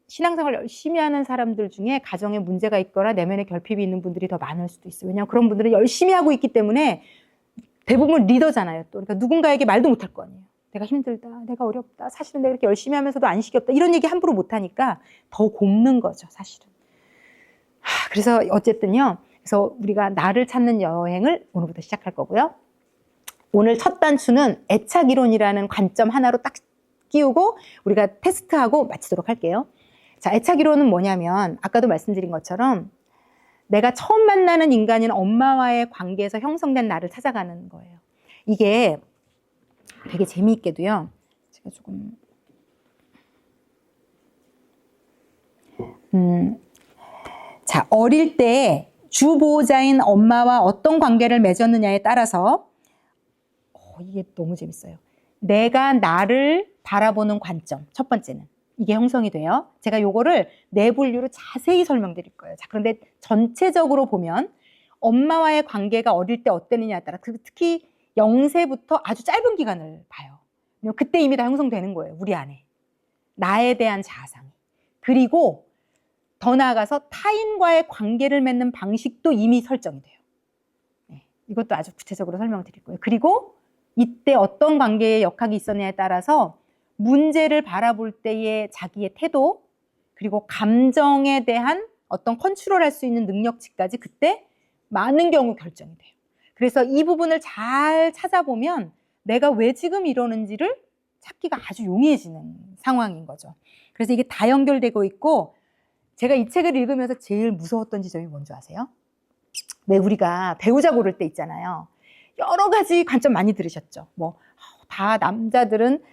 신앙생활 열심히 하는 사람들 중에 가정에 문제가 있거나 내면에 결핍이 있는 분들이 더 많을 수도 있어요. 왜냐하면 그런 분들은 열심히 하고 있기 때문에 대부분 리더잖아요. 또 그러니까 누군가에게 말도 못할 거 아니에요. 내가 힘들다, 내가 어렵다, 사실은 내가 이렇게 열심히 하면서도 안식이 없다, 이런 얘기 함부로 못하니까 더 곱는 거죠, 사실은. 그래서 어쨌든요, 그래서 우리가 나를 찾는 여행을 오늘부터 시작할 거고요. 오늘 첫 단추는 애착이론이라는 관점 하나로 딱 끼우고 우리가 테스트하고 마치도록 할게요. 자, 애착이론은 뭐냐면 아까도 말씀드린 것처럼 내가 처음 만나는 인간인 엄마와의 관계에서 형성된 나를 찾아가는 거예요. 이게 되게 재미있게도요. 제가 조금 자, 어릴 때 주보호자인 엄마와 어떤 관계를 맺었느냐에 따라서 이게 너무 재밌어요. 내가 나를 바라보는 관점, 첫 번째는 이게 형성이 돼요. 제가 요거를 네 분류로 자세히 설명드릴 거예요. 자, 그런데 전체적으로 보면 엄마와의 관계가 어릴 때 어땠느냐에 따라 특히 0세부터 아주 짧은 기간을 봐요. 그때 이미 다 형성되는 거예요. 우리 안에. 나에 대한 자아상이. 그리고 더 나아가서 타인과의 관계를 맺는 방식도 이미 설정이 돼요. 네, 이것도 아주 구체적으로 설명드릴 거예요. 그리고 이때 어떤 관계의 역학이 있었냐에 따라서 문제를 바라볼 때의 자기의 태도, 그리고 감정에 대한 어떤 컨트롤할 수 있는 능력치까지 그때 많은 경우 결정이 돼요. 그래서 이 부분을 잘 찾아보면 내가 왜 지금 이러는지를 찾기가 아주 용이해지는 상황인 거죠. 그래서 이게 다 연결되고 있고, 제가 이 책을 읽으면서 제일 무서웠던 지점이 뭔지 아세요? 왜 우리가 배우자 고를 때 있잖아요. 여러 가지 관점 많이 들으셨죠. 다 남자들은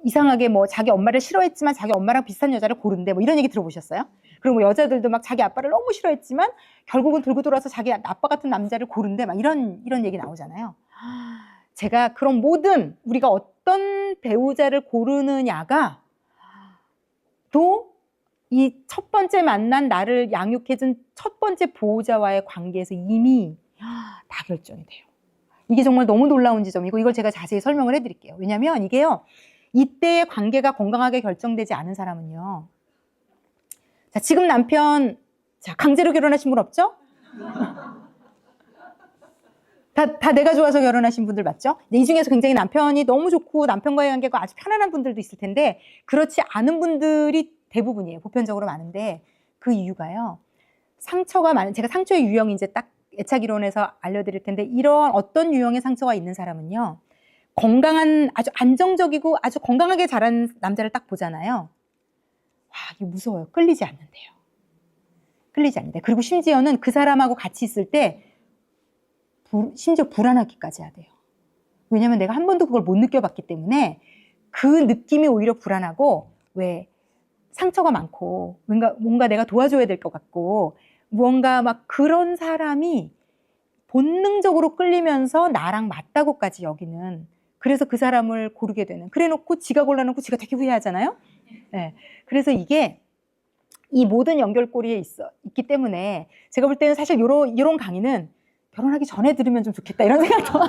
이상하게 자기 엄마를 싫어했지만 자기 엄마랑 비슷한 여자를 고른대, 이런 얘기 들어보셨어요? 그리고 여자들도 막 자기 아빠를 너무 싫어했지만 결국은 들고 돌아서 자기 아빠 같은 남자를 고른대, 이런 얘기 나오잖아요. 제가 그런 모든 우리가 어떤 배우자를 고르느냐가 또 이 첫 번째 만난 나를 양육해준 첫 번째 보호자와의 관계에서 이미 다 결정이 돼요. 이게 정말 너무 놀라운 지점이고, 이걸 제가 자세히 설명을 해드릴게요. 왜냐하면 이게요, 이때의 관계가 건강하게 결정되지 않은 사람은요, 자, 지금 남편, 자, 강제로 결혼하신 분 없죠? 다 내가 좋아서 결혼하신 분들 맞죠? 이 중에서 굉장히 남편이 너무 좋고 남편과의 관계가 아주 편안한 분들도 있을 텐데 그렇지 않은 분들이 대부분이에요. 보편적으로 많은데 그 이유가요, 상처가 많은, 제가 상처의 유형이 이제 딱 애착이론에서 알려드릴 텐데, 이런 어떤 유형의 상처가 있는 사람은요, 건강한, 아주 안정적이고 아주 건강하게 자란 남자를 딱 보잖아요. 와, 이게 무서워요. 끌리지 않는데요. 끌리지 않는다. 그리고 심지어는 그 사람하고 같이 있을 때 심지어 불안하기까지 해야 돼요. 왜냐면 내가 한 번도 그걸 못 느껴봤기 때문에 그 느낌이 오히려 불안하고, 왜 상처가 많고 뭔가 내가 도와줘야 될 것 같고 무언가 막 그런 사람이 본능적으로 끌리면서 나랑 맞다고까지 여기는, 그래서 그 사람을 고르게 되는, 그래놓고 지가 골라놓고 지가 되게 후회하잖아요. 네. 그래서 이게 이 모든 연결고리에 있기 때문에 제가 볼 때는 사실 이런 강의는 결혼하기 전에 들으면 좀 좋겠다 이런 생각도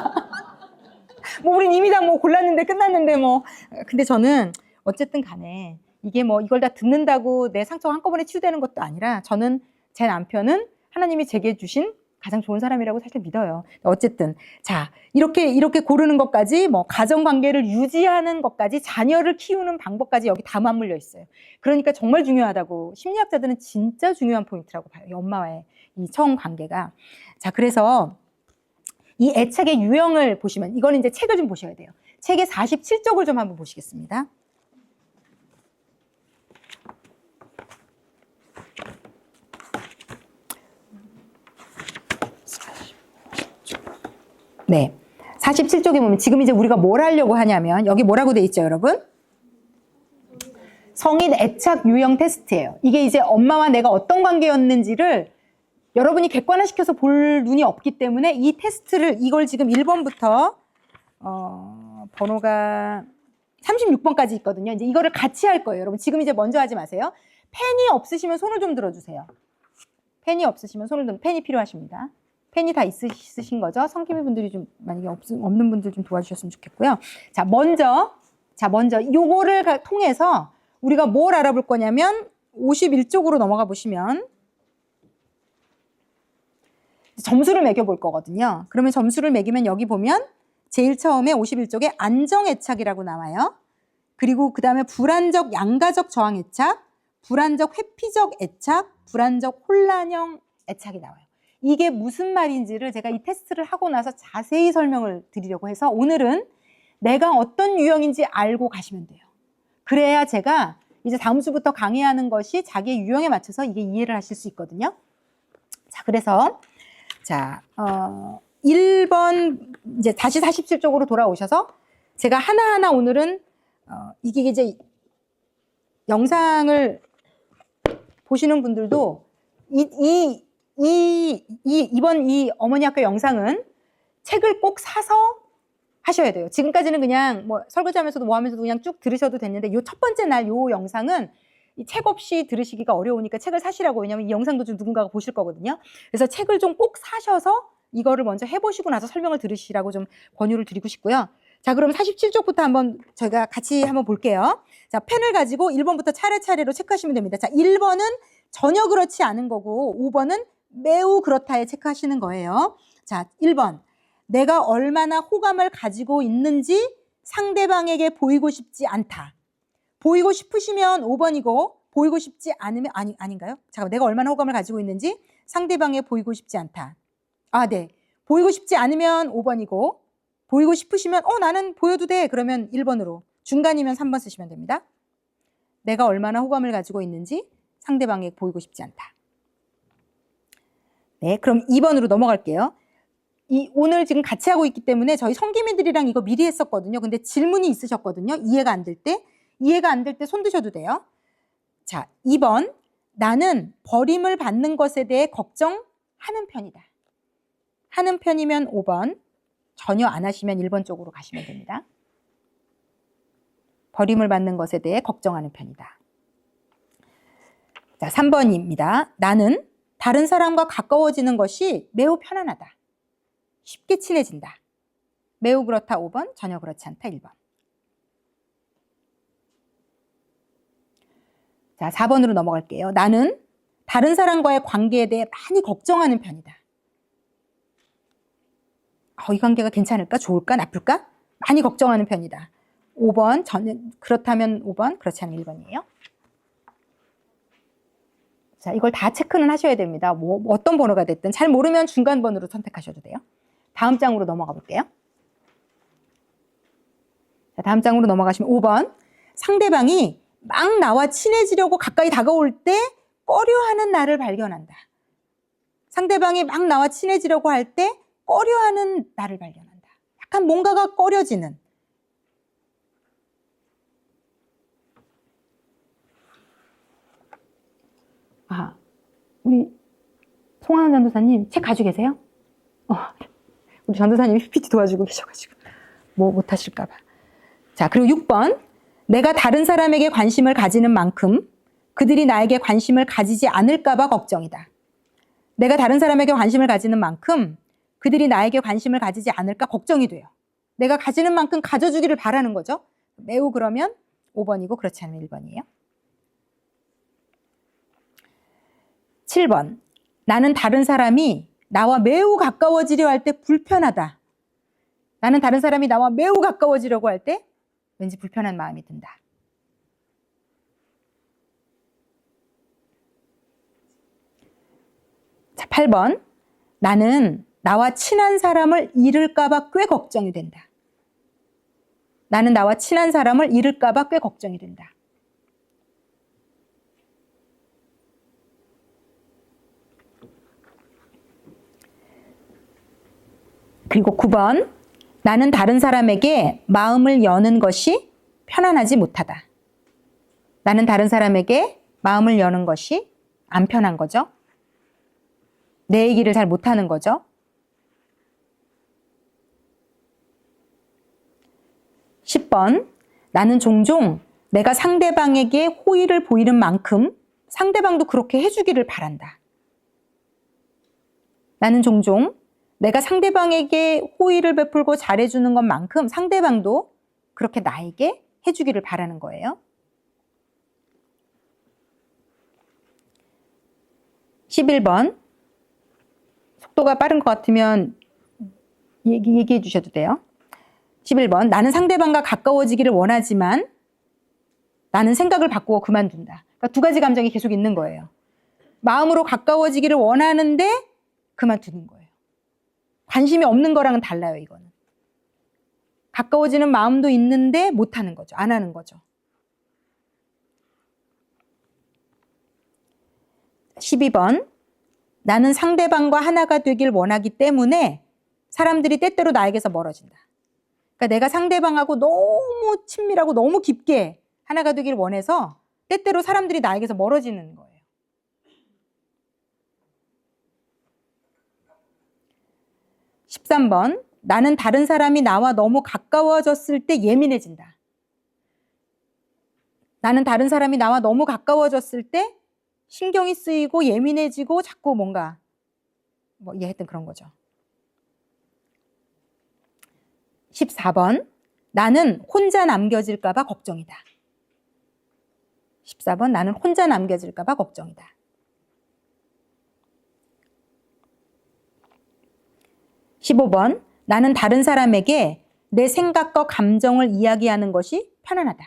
뭐 우린 이미 다 뭐 골랐는데 끝났는데 뭐. 근데 저는 어쨌든 간에 이게 뭐 이걸 다 듣는다고 내 상처가 한꺼번에 치유되는 것도 아니라, 저는 제 남편은 하나님이 제게 주신 가장 좋은 사람이라고 사실 믿어요. 어쨌든 자, 이렇게 고르는 것까지, 뭐 가정 관계를 유지하는 것까지, 자녀를 키우는 방법까지 여기 다 맞물려 있어요. 그러니까 정말 중요하다고, 심리학자들은 진짜 중요한 포인트라고 봐요. 이 엄마와의 이 처음 관계가. 자, 그래서 이 애착의 유형을 보시면, 이거는 이제 책을 좀 보셔야 돼요. 책의 47쪽을 좀 한번 보시겠습니다. 네. 47쪽에 보면 지금 이제 우리가 뭘 하려고 하냐면, 여기 뭐라고 돼 있죠, 여러분? 성인 애착 유형 테스트예요. 이게 이제 엄마와 내가 어떤 관계였는지를 여러분이 객관화시켜서 볼 눈이 없기 때문에 이 테스트를, 이걸 지금 1번부터 번호가 36번까지 있거든요. 이제 이거를 같이 할 거예요. 여러분 지금 이제 먼저 하지 마세요. 펜이 없으시면 손을 좀 들어주세요. 펜이 없으시면 펜이 필요하십니다. 펜이 다 있으신 거죠? 성기미 분들이 좀 만약에 없는 분들 좀 도와주셨으면 좋겠고요. 자, 먼저 요거를 통해서 우리가 뭘 알아볼 거냐면 51쪽으로 넘어가 보시면 점수를 매겨볼 거거든요. 그러면 점수를 매기면 여기 보면 제일 처음에 51쪽에 안정애착이라고 나와요. 그리고 그 다음에 불안적 양가적 저항애착, 불안적 회피적 애착, 불안적 혼란형 애착이 나와요. 이게 무슨 말인지를 제가 이 테스트를 하고 나서 자세히 설명을 드리려고 해서 오늘은 내가 어떤 유형인지 알고 가시면 돼요. 그래야 제가 이제 다음 주부터 강의하는 것이 자기의 유형에 맞춰서 이게 이해를 하실 수 있거든요. 자, 그래서 자, 1번 이제 다시 47쪽으로 돌아오셔서 제가 하나하나 오늘은 이게 이제 영상을 보시는 분들도 이번 이 어머니 학교 영상은 책을 꼭 사서 하셔야 돼요. 지금까지는 그냥 뭐 설거지하면서도 뭐 하면서도 그냥 쭉 들으셔도 됐는데, 요 첫 번째 날 요 영상은 이 책 없이 들으시기가 어려우니까 책을 사시라고. 왜냐면 이 영상도 좀 누군가가 보실 거거든요. 그래서 책을 좀 꼭 사셔서 이거를 먼저 해보시고 나서 설명을 들으시라고 좀 권유를 드리고 싶고요. 자, 그럼 47쪽부터 한번 저희가 같이 한번 볼게요. 자, 펜을 가지고 1번부터 차례차례로 체크하시면 됩니다. 자, 1번은 전혀 그렇지 않은 거고 5번은 매우 그렇다에 체크하시는 거예요. 자, 1번. 내가 얼마나 호감을 가지고 있는지 상대방에게 보이고 싶지 않다. 보이고 싶으시면 5번이고 보이고 싶지 않으면 아닌가요? 잠깐만, 내가 얼마나 호감을 가지고 있는지 상대방에게 보이고 싶지 않다. 아, 네. 보이고 싶지 않으면 5번이고 보이고 싶으시면 나는 보여도 돼. 그러면 1번으로. 중간이면 3번 쓰시면 됩니다. 내가 얼마나 호감을 가지고 있는지 상대방에게 보이고 싶지 않다. 네, 그럼 2번으로 넘어갈게요. 오늘 지금 같이 하고 있기 때문에 저희 성기미들이랑 이거 미리 했었거든요. 근데 질문이 있으셨거든요. 이해가 안 될 때 손 드셔도 돼요. 자, 2번. 나는 버림을 받는 것에 대해 걱정하는 편이다. 하는 편이면 5번. 전혀 안 하시면 1번 쪽으로 가시면 됩니다. 버림을 받는 것에 대해 걱정하는 편이다. 자, 3번입니다. 나는 다른 사람과 가까워지는 것이 매우 편안하다. 쉽게 친해진다. 매우 그렇다 5번, 전혀 그렇지 않다 1번. 자, 4번으로 넘어갈게요. 나는 다른 사람과의 관계에 대해 많이 걱정하는 편이다. 이 관계가 괜찮을까? 좋을까? 나쁠까? 많이 걱정하는 편이다. 5번, 그렇다면 5번, 그렇지 않으면 1번이에요. 자, 이걸 다 체크는 하셔야 됩니다. 어떤 번호가 됐든. 잘 모르면 중간 번호로 선택하셔도 돼요. 다음 장으로 넘어가 볼게요. 자, 다음 장으로 넘어가시면 5번. 상대방이 막 나와 친해지려고 가까이 다가올 때 꺼려하는 나를 발견한다. 상대방이 막 나와 친해지려고 할 때 꺼려하는 나를 발견한다. 약간 뭔가가 꺼려지는. 아, 우리 송하은 전도사님 책 가지고 계세요? 우리 전도사님이 PPT 도와주고 계셔가지고 뭐 못하실까 봐. 자, 그리고 6번. 내가 다른 사람에게 관심을 가지는 만큼 그들이 나에게 관심을 가지지 않을까 봐 걱정이다. 내가 다른 사람에게 관심을 가지는 만큼 그들이 나에게 관심을 가지지 않을까 걱정이 돼요. 내가 가지는 만큼 가져주기를 바라는 거죠. 매우 그러면 5번이고 그렇지 않으면 1번이에요. 7번. 나는 다른 사람이 나와 매우 가까워지려 할 때 불편하다. 나는 다른 사람이 나와 매우 가까워지려고 할 때 왠지 불편한 마음이 든다. 자, 8번. 나는 나와 친한 사람을 잃을까 봐 꽤 걱정이 된다. 나는 나와 친한 사람을 잃을까 봐 꽤 걱정이 된다. 그리고 9번. 나는 다른 사람에게 마음을 여는 것이 편안하지 못하다. 나는 다른 사람에게 마음을 여는 것이 안 편한 거죠. 내 얘기를 잘 못하는 거죠. 10번. 나는 종종 내가 상대방에게 호의를 보이는 만큼 상대방도 그렇게 해주기를 바란다. 나는 종종 내가 상대방에게 호의를 베풀고 잘해주는 것만큼 상대방도 그렇게 나에게 해주기를 바라는 거예요. 11번. 속도가 빠른 것 같으면 얘기해 주셔도 돼요. 11번. 나는 상대방과 가까워지기를 원하지만 나는 생각을 바꾸고 그만둔다. 그러니까 두 가지 감정이 계속 있는 거예요. 마음으로 가까워지기를 원하는데 그만두는 거예요. 관심이 없는 거랑은 달라요, 이거는. 가까워지는 마음도 있는데 못하는 거죠. 안 하는 거죠. 12번. 나는 상대방과 하나가 되길 원하기 때문에 사람들이 때때로 나에게서 멀어진다. 그러니까 내가 상대방하고 너무 친밀하고 너무 깊게 하나가 되길 원해서 때때로 사람들이 나에게서 멀어지는 거예요. 13번. 나는 다른 사람이 나와 너무 가까워졌을 때 예민해진다. 나는 다른 사람이 나와 너무 가까워졌을 때 신경이 쓰이고 예민해지고 자꾸 뭔가 하여튼 그런 거죠. 14번. 나는 혼자 남겨질까 봐 걱정이다. 14번. 나는 혼자 남겨질까 봐 걱정이다. 15번. 나는 다른 사람에게 내 생각과 감정을 이야기하는 것이 편안하다.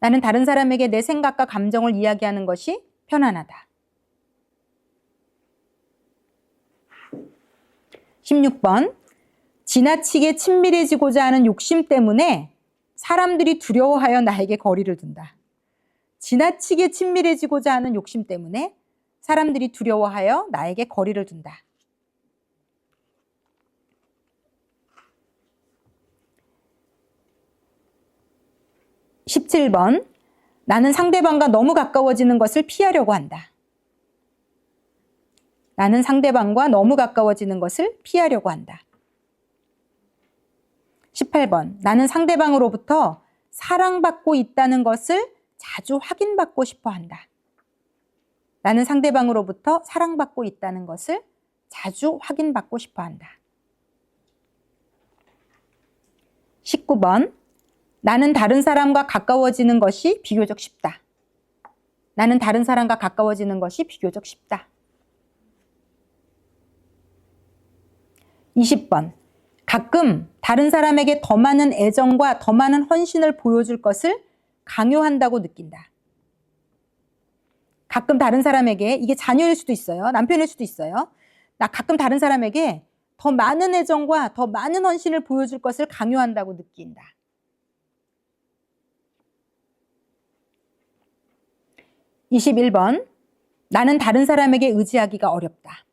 나는 다른 사람에게 내 생각과 감정을 이야기하는 것이 편안하다. 16번. 지나치게 친밀해지고자 하는 욕심 때문에 사람들이 두려워하여 나에게 거리를 둔다. 지나치게 친밀해지고자 하는 욕심 때문에 사람들이 두려워하여 나에게 거리를 둔다. 17번. 나는 상대방과 너무 가까워지는 것을 피하려고 한다. 나는 상대방과 너무 가까워지는 것을 피하려고 한다. 18번. 나는 상대방으로부터 사랑받고 있다는 것을 자주 확인받고 싶어 한다. 나는 상대방으로부터 사랑받고 있다는 것을 자주 확인받고 싶어 한다. 19번. 나는 다른 사람과 가까워지는 것이 비교적 쉽다. 나는 다른 사람과 가까워지는 것이 비교적 쉽다. 20번. 가끔 다른 사람에게 더 많은 애정과 더 많은 헌신을 보여줄 것을 강요한다고 느낀다. 가끔 다른 사람에게, 이게 자녀일 수도 있어요. 남편일 수도 있어요. 나 가끔 다른 사람에게 더 많은 애정과 더 많은 헌신을 보여줄 것을 강요한다고 느낀다. 21번. 나는 다른 사람에게 의지하기가 어렵다.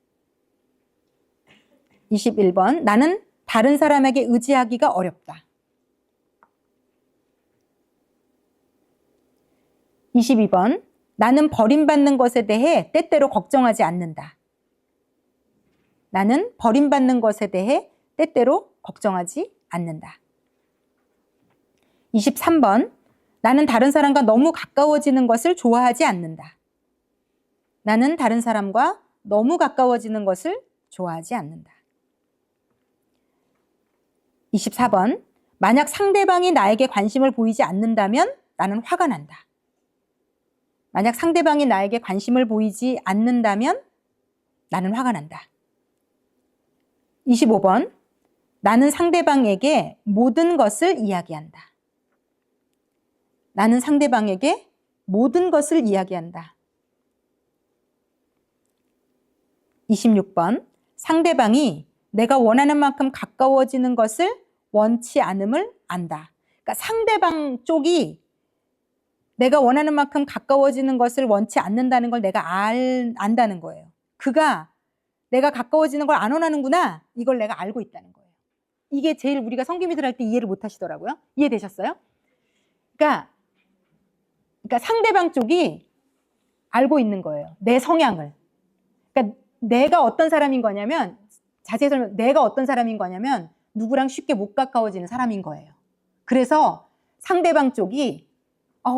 21번. 나는 다른 사람에게 의지하기가 어렵다. 22번. 나는 버림받는 것에 대해 때때로 걱정하지 않는다. 나는 버림받는 것에 대해 때때로 걱정하지 않는다. 23번. 나는 다른 사람과 너무 가까워지는 것을 좋아하지 않는다. 나는 다른 사람과 너무 가까워지는 것을 좋아하지 않는다. 24번. 만약 상대방이 나에게 관심을 보이지 않는다면 나는 화가 난다. 만약 상대방이 나에게 관심을 보이지 않는다면 나는 화가 난다. 25번. 나는 상대방에게 모든 것을 이야기한다. 나는 상대방에게 모든 것을 이야기한다. 26번. 상대방이 내가 원하는 만큼 가까워지는 것을 원치 않음을 안다. 그러니까 상대방 쪽이 내가 원하는 만큼 가까워지는 것을 원치 않는다는 걸 내가 안다는 거예요. 그가 내가 가까워지는 걸 안 원하는구나. 이걸 내가 알고 있다는 거예요. 이게 제일 우리가 성기미들 할 때 이해를 못 하시더라고요. 이해되셨어요? 그러니까 상대방 쪽이 알고 있는 거예요. 내 성향을. 그러니까 내가 어떤 사람인 거냐면, 자세히 설명, 내가 어떤 사람인 거냐면 누구랑 쉽게 못 가까워지는 사람인 거예요. 그래서 상대방 쪽이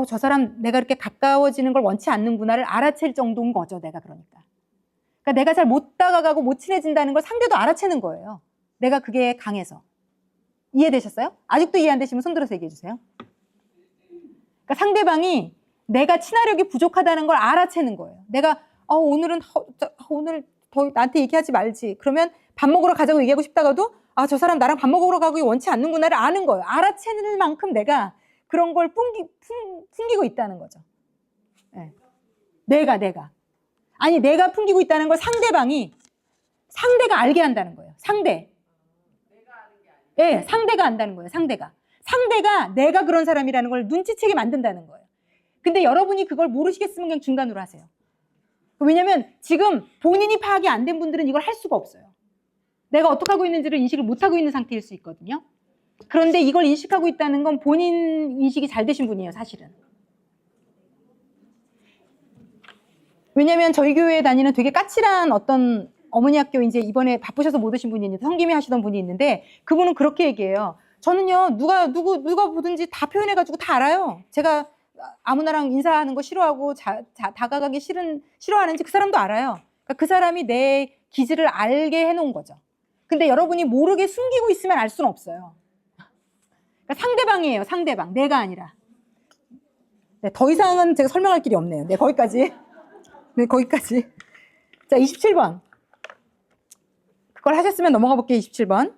저 사람 내가 이렇게 가까워지는 걸 원치 않는구나를 알아챌 정도인 거죠. 내가 그러니까 내가 잘 못 다가가고 못 친해진다는 걸 상대도 알아채는 거예요. 내가 그게 강해서. 이해되셨어요? 아직도 이해 안 되시면 손 들어서 얘기해 주세요. 그러니까 상대방이 내가 친화력이 부족하다는 걸 알아채는 거예요. 내가 오늘 더 나한테 얘기하지 말지. 그러면 밥 먹으러 가자고 얘기하고 싶다가도 저 사람 나랑 밥 먹으러 가고 원치 않는구나를 아는 거예요. 알아채는 만큼 내가 그런 걸 풍기고 있다는 거죠. 네. 내가 풍기고 있다는 걸 상대가 알게 한다는 거예요. 네, 상대가 안다는 거예요. 상대가 내가 그런 사람이라는 걸 눈치채게 만든다는 거예요. 근데 여러분이 그걸 모르시겠으면 그냥 중간으로 하세요. 왜냐면 지금 본인이 파악이 안 된 분들은 이걸 할 수가 없어요. 내가 어떻게 하고 있는지를 인식을 못하고 있는 상태일 수 있거든요. 그런데 이걸 인식하고 있다는 건 본인 인식이 잘 되신 분이에요, 사실은. 왜냐면 저희 교회에 다니는 되게 까칠한 어떤 어머니 학교 이제 이번에 바쁘셔서 못 오신 분이 있는데 성김이 하시던 분이 있는데 그분은 그렇게 얘기해요. 저는요, 누가 보든지 다 표현해가지고 다 알아요. 제가 아무나랑 인사하는 거 싫어하고 다가가기 싫어하는지 그 사람도 알아요. 그러니까 그 사람이 내 기질을 알게 해놓은 거죠. 근데 여러분이 모르게 숨기고 있으면 알 수는 없어요. 그러니까 상대방이에요. 상대방. 내가 아니라. 네, 더 이상은 제가 설명할 길이 없네요. 네, 거기까지. 자, 27번. 그걸 하셨으면 넘어가 볼게요. 27번.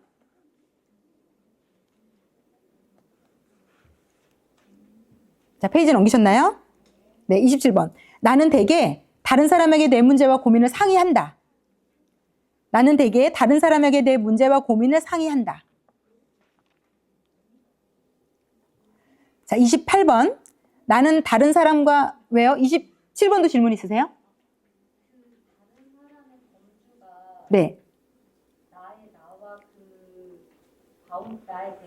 자, 페이지 넘기셨나요? 네, 27번. 나는 대개 다른 사람에게 내 문제와 고민을 상의한다. 나는 대개 다른 사람에게 내 문제와 고민을 상의한다. 자, 28번. 나는 다른 사람과, 왜요? 27번도 질문 있으세요? 네.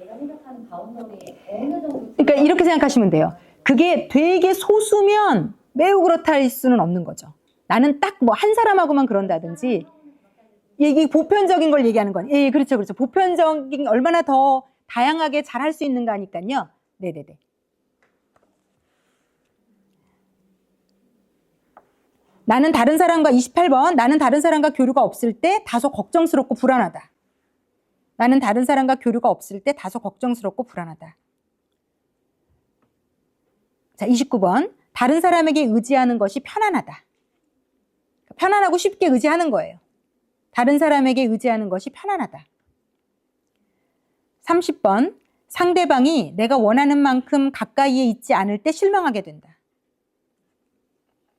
내가 생각하는 바운더리에 어느 정도. 그러니까 이렇게 생각하시면 돼요. 그게 되게 소수면 매우 그렇다 할 수는 없는 거죠. 나는 딱 뭐 한 사람하고만 그런다든지, 이게 보편적인 걸 얘기하는 건, 예, 그렇죠. 보편적인 얼마나 더 다양하게 잘 할 수 있는가니까요. 네네네. 나는 다른 사람과 28번. 나는 다른 사람과 교류가 없을 때 다소 걱정스럽고 불안하다. 나는 다른 사람과 교류가 없을 때 다소 걱정스럽고 불안하다. 자, 29번. 다른 사람에게 의지하는 것이 편안하다. 편안하고 쉽게 의지하는 거예요. 다른 사람에게 의지하는 것이 편안하다. 30번. 상대방이 내가 원하는 만큼 가까이에 있지 않을 때 실망하게 된다.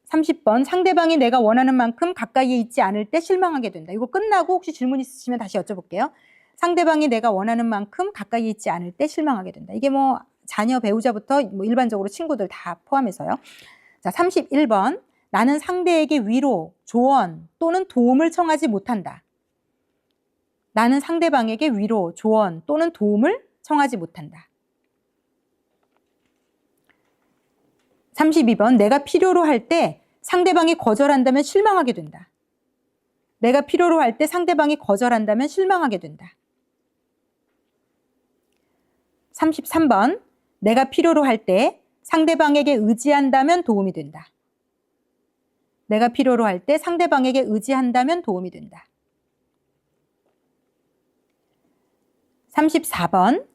30번. 상대방이 내가 원하는 만큼 가까이에 있지 않을 때 실망하게 된다. 이거 끝나고 혹시 질문 있으시면 다시 여쭤볼게요. 상대방이 내가 원하는 만큼 가까이에 있지 않을 때 실망하게 된다. 이게 뭐 자녀, 배우자부터 뭐 일반적으로 친구들 다 포함해서요. 자, 31번. 나는 상대에게 위로, 조언 또는 도움을 청하지 못한다. 나는 상대방에게 위로, 조언 또는 도움을 청하지 못한다. 32번. 내가 필요로 할 때 상대방이 거절한다면 실망하게 된다. 내가 필요로 할 때 상대방이 거절한다면 실망하게 된다. 33번. 내가 필요로 할 때 상대방에게 의지한다면 도움이 된다. 내가 필요로 할 때 상대방에게 의지한다면 도움이 된다. 34번.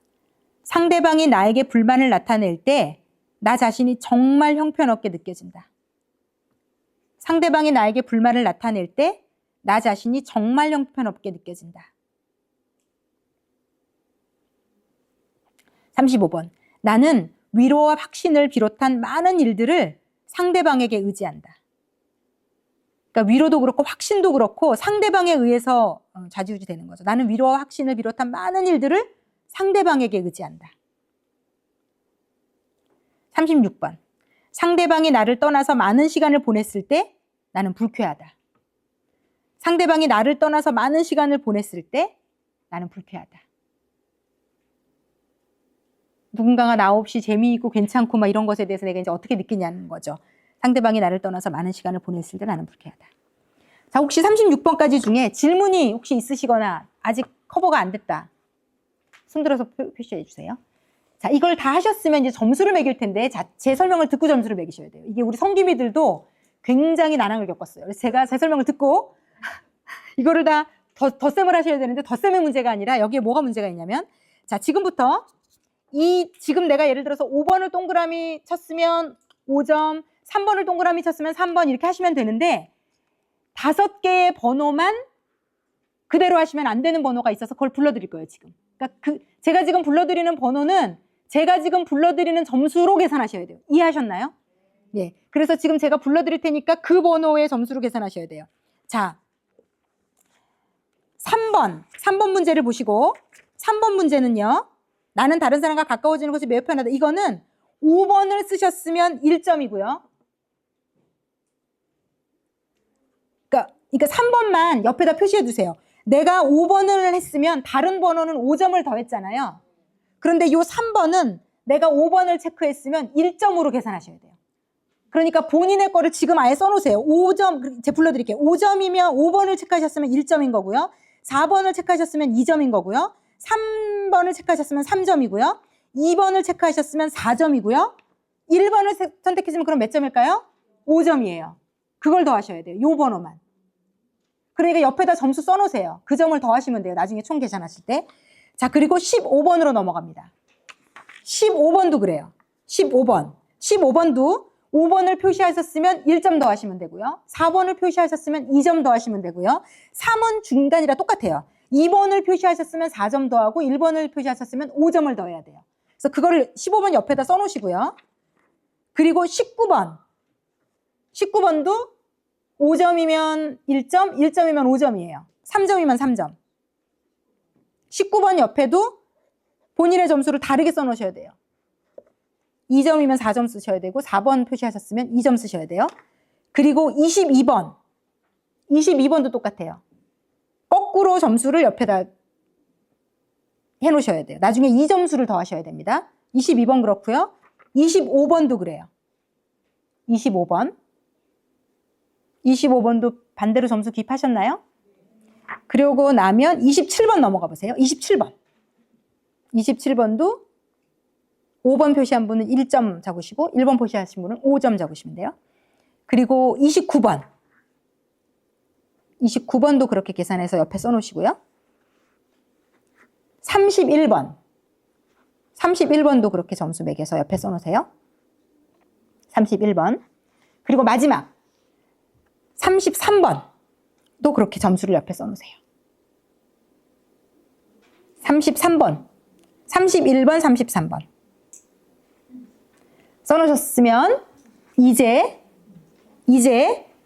상대방이 나에게 불만을 나타낼 때 나 자신이 정말 형편없게 느껴진다. 상대방이 나에게 불만을 나타낼 때 나 자신이 정말 형편없게 느껴진다. 35번. 나는 위로와 확신을 비롯한 많은 일들을 상대방에게 의지한다. 그러니까 위로도 그렇고 확신도 그렇고 상대방에 의해서 좌지우지 되는 거죠. 나는 위로와 확신을 비롯한 많은 일들을 상대방에게 의지한다. 36번. 상대방이 나를 떠나서 많은 시간을 보냈을 때 나는 불쾌하다. 상대방이 나를 떠나서 많은 시간을 보냈을 때 나는 불쾌하다. 누군가가 나 없이 재미있고 괜찮고 막 이런 것에 대해서 내가 이제 어떻게 느끼냐는 거죠. 상대방이 나를 떠나서 많은 시간을 보냈을 때 나는 불쾌하다. 자, 혹시 36번까지 중에 질문이 혹시 있으시거나 아직 커버가 안 됐다. 손들어서 표시해 주세요. 자, 이걸 다 하셨으면 이제 점수를 매길 텐데, 자, 제 설명을 듣고 점수를 매기셔야 돼요. 이게 우리 성기미들도 굉장히 난항을 겪었어요. 그래서 제가 제 설명을 듣고 이거를 다 덧셈을 하셔야 되는데 덧셈의 문제가 아니라 여기에 뭐가 문제가 있냐면, 자, 지금부터 지금 내가 예를 들어서 5번을 동그라미 쳤으면 5점, 3번을 동그라미 쳤으면 3번 이렇게 하시면 되는데 5개의 번호만 그대로 하시면 안 되는 번호가 있어서 그걸 불러드릴 거예요, 지금. 그러니까 제가 지금 불러드리는 번호는 제가 지금 불러드리는 점수로 계산하셔야 돼요. 이해하셨나요? 네. 그래서 지금 제가 불러드릴 테니까 그 번호의 점수로 계산하셔야 돼요. 자, 3번 문제를 보시고 3번 문제는요. 나는 다른 사람과 가까워지는 것이 매우 편하다. 이거는 5번을 쓰셨으면 1점이고요. 그러니까 3번만 옆에다 표시해 두세요. 내가 5번을 했으면 다른 번호는 5점을 더했잖아요. 그런데 이 3번은 내가 5번을 체크했으면 1점으로 계산하셔야 돼요. 그러니까 본인의 거를 지금 아예 써놓으세요. 5점, 제가 불러드릴게요. 5점이면 5번을 체크하셨으면 1점인 거고요. 4번을 체크하셨으면 2점인 거고요. 3번을 체크하셨으면 3점이고요. 2번을 체크하셨으면 4점이고요. 1번을 선택했으면 그럼 몇 점일까요? 5점이에요. 그걸 더하셔야 돼요. 요 번호만. 그러니까 옆에다 점수 써놓으세요. 그 점을 더하시면 돼요. 나중에 총 계산하실 때. 자, 그리고 15번으로 넘어갑니다. 15번도 그래요. 15번. 15번도 5번을 표시하셨으면 1점 더하시면 되고요. 4번을 표시하셨으면 2점 더하시면 되고요. 3은 중간이라 똑같아요. 2번을 표시하셨으면 4점 더하고 1번을 표시하셨으면 5점을 더해야 돼요. 그래서 그거를 15번 옆에다 써놓으시고요. 그리고 19번. 19번도 5점이면 1점, 1점이면 5점이에요. 3점이면 3점. 19번 옆에도 본인의 점수를 다르게 써놓으셔야 돼요. 2점이면 4점 쓰셔야 되고 4번 표시하셨으면 2점 쓰셔야 돼요. 그리고 22번. 22번도 똑같아요. 거꾸로 점수를 옆에다 해놓으셔야 돼요. 나중에 2점수를 더하셔야 됩니다. 22번 그렇고요. 25번도 그래요. 25번. 25번도 반대로 점수 기입하셨나요? 그러고 나면 27번 넘어가 보세요. 27번. 27번도 5번 표시한 분은 1점 적으시고 1번 표시하신 분은 5점 적으시면 돼요. 그리고 29번. 29번도 그렇게 계산해서 옆에 써놓으시고요. 31번. 31번도 그렇게 점수 매겨서 옆에 써놓으세요. 31번. 그리고 마지막 33번도 그렇게 점수를 옆에 써놓으세요. 33번. 31번, 33번. 써놓으셨으면 이제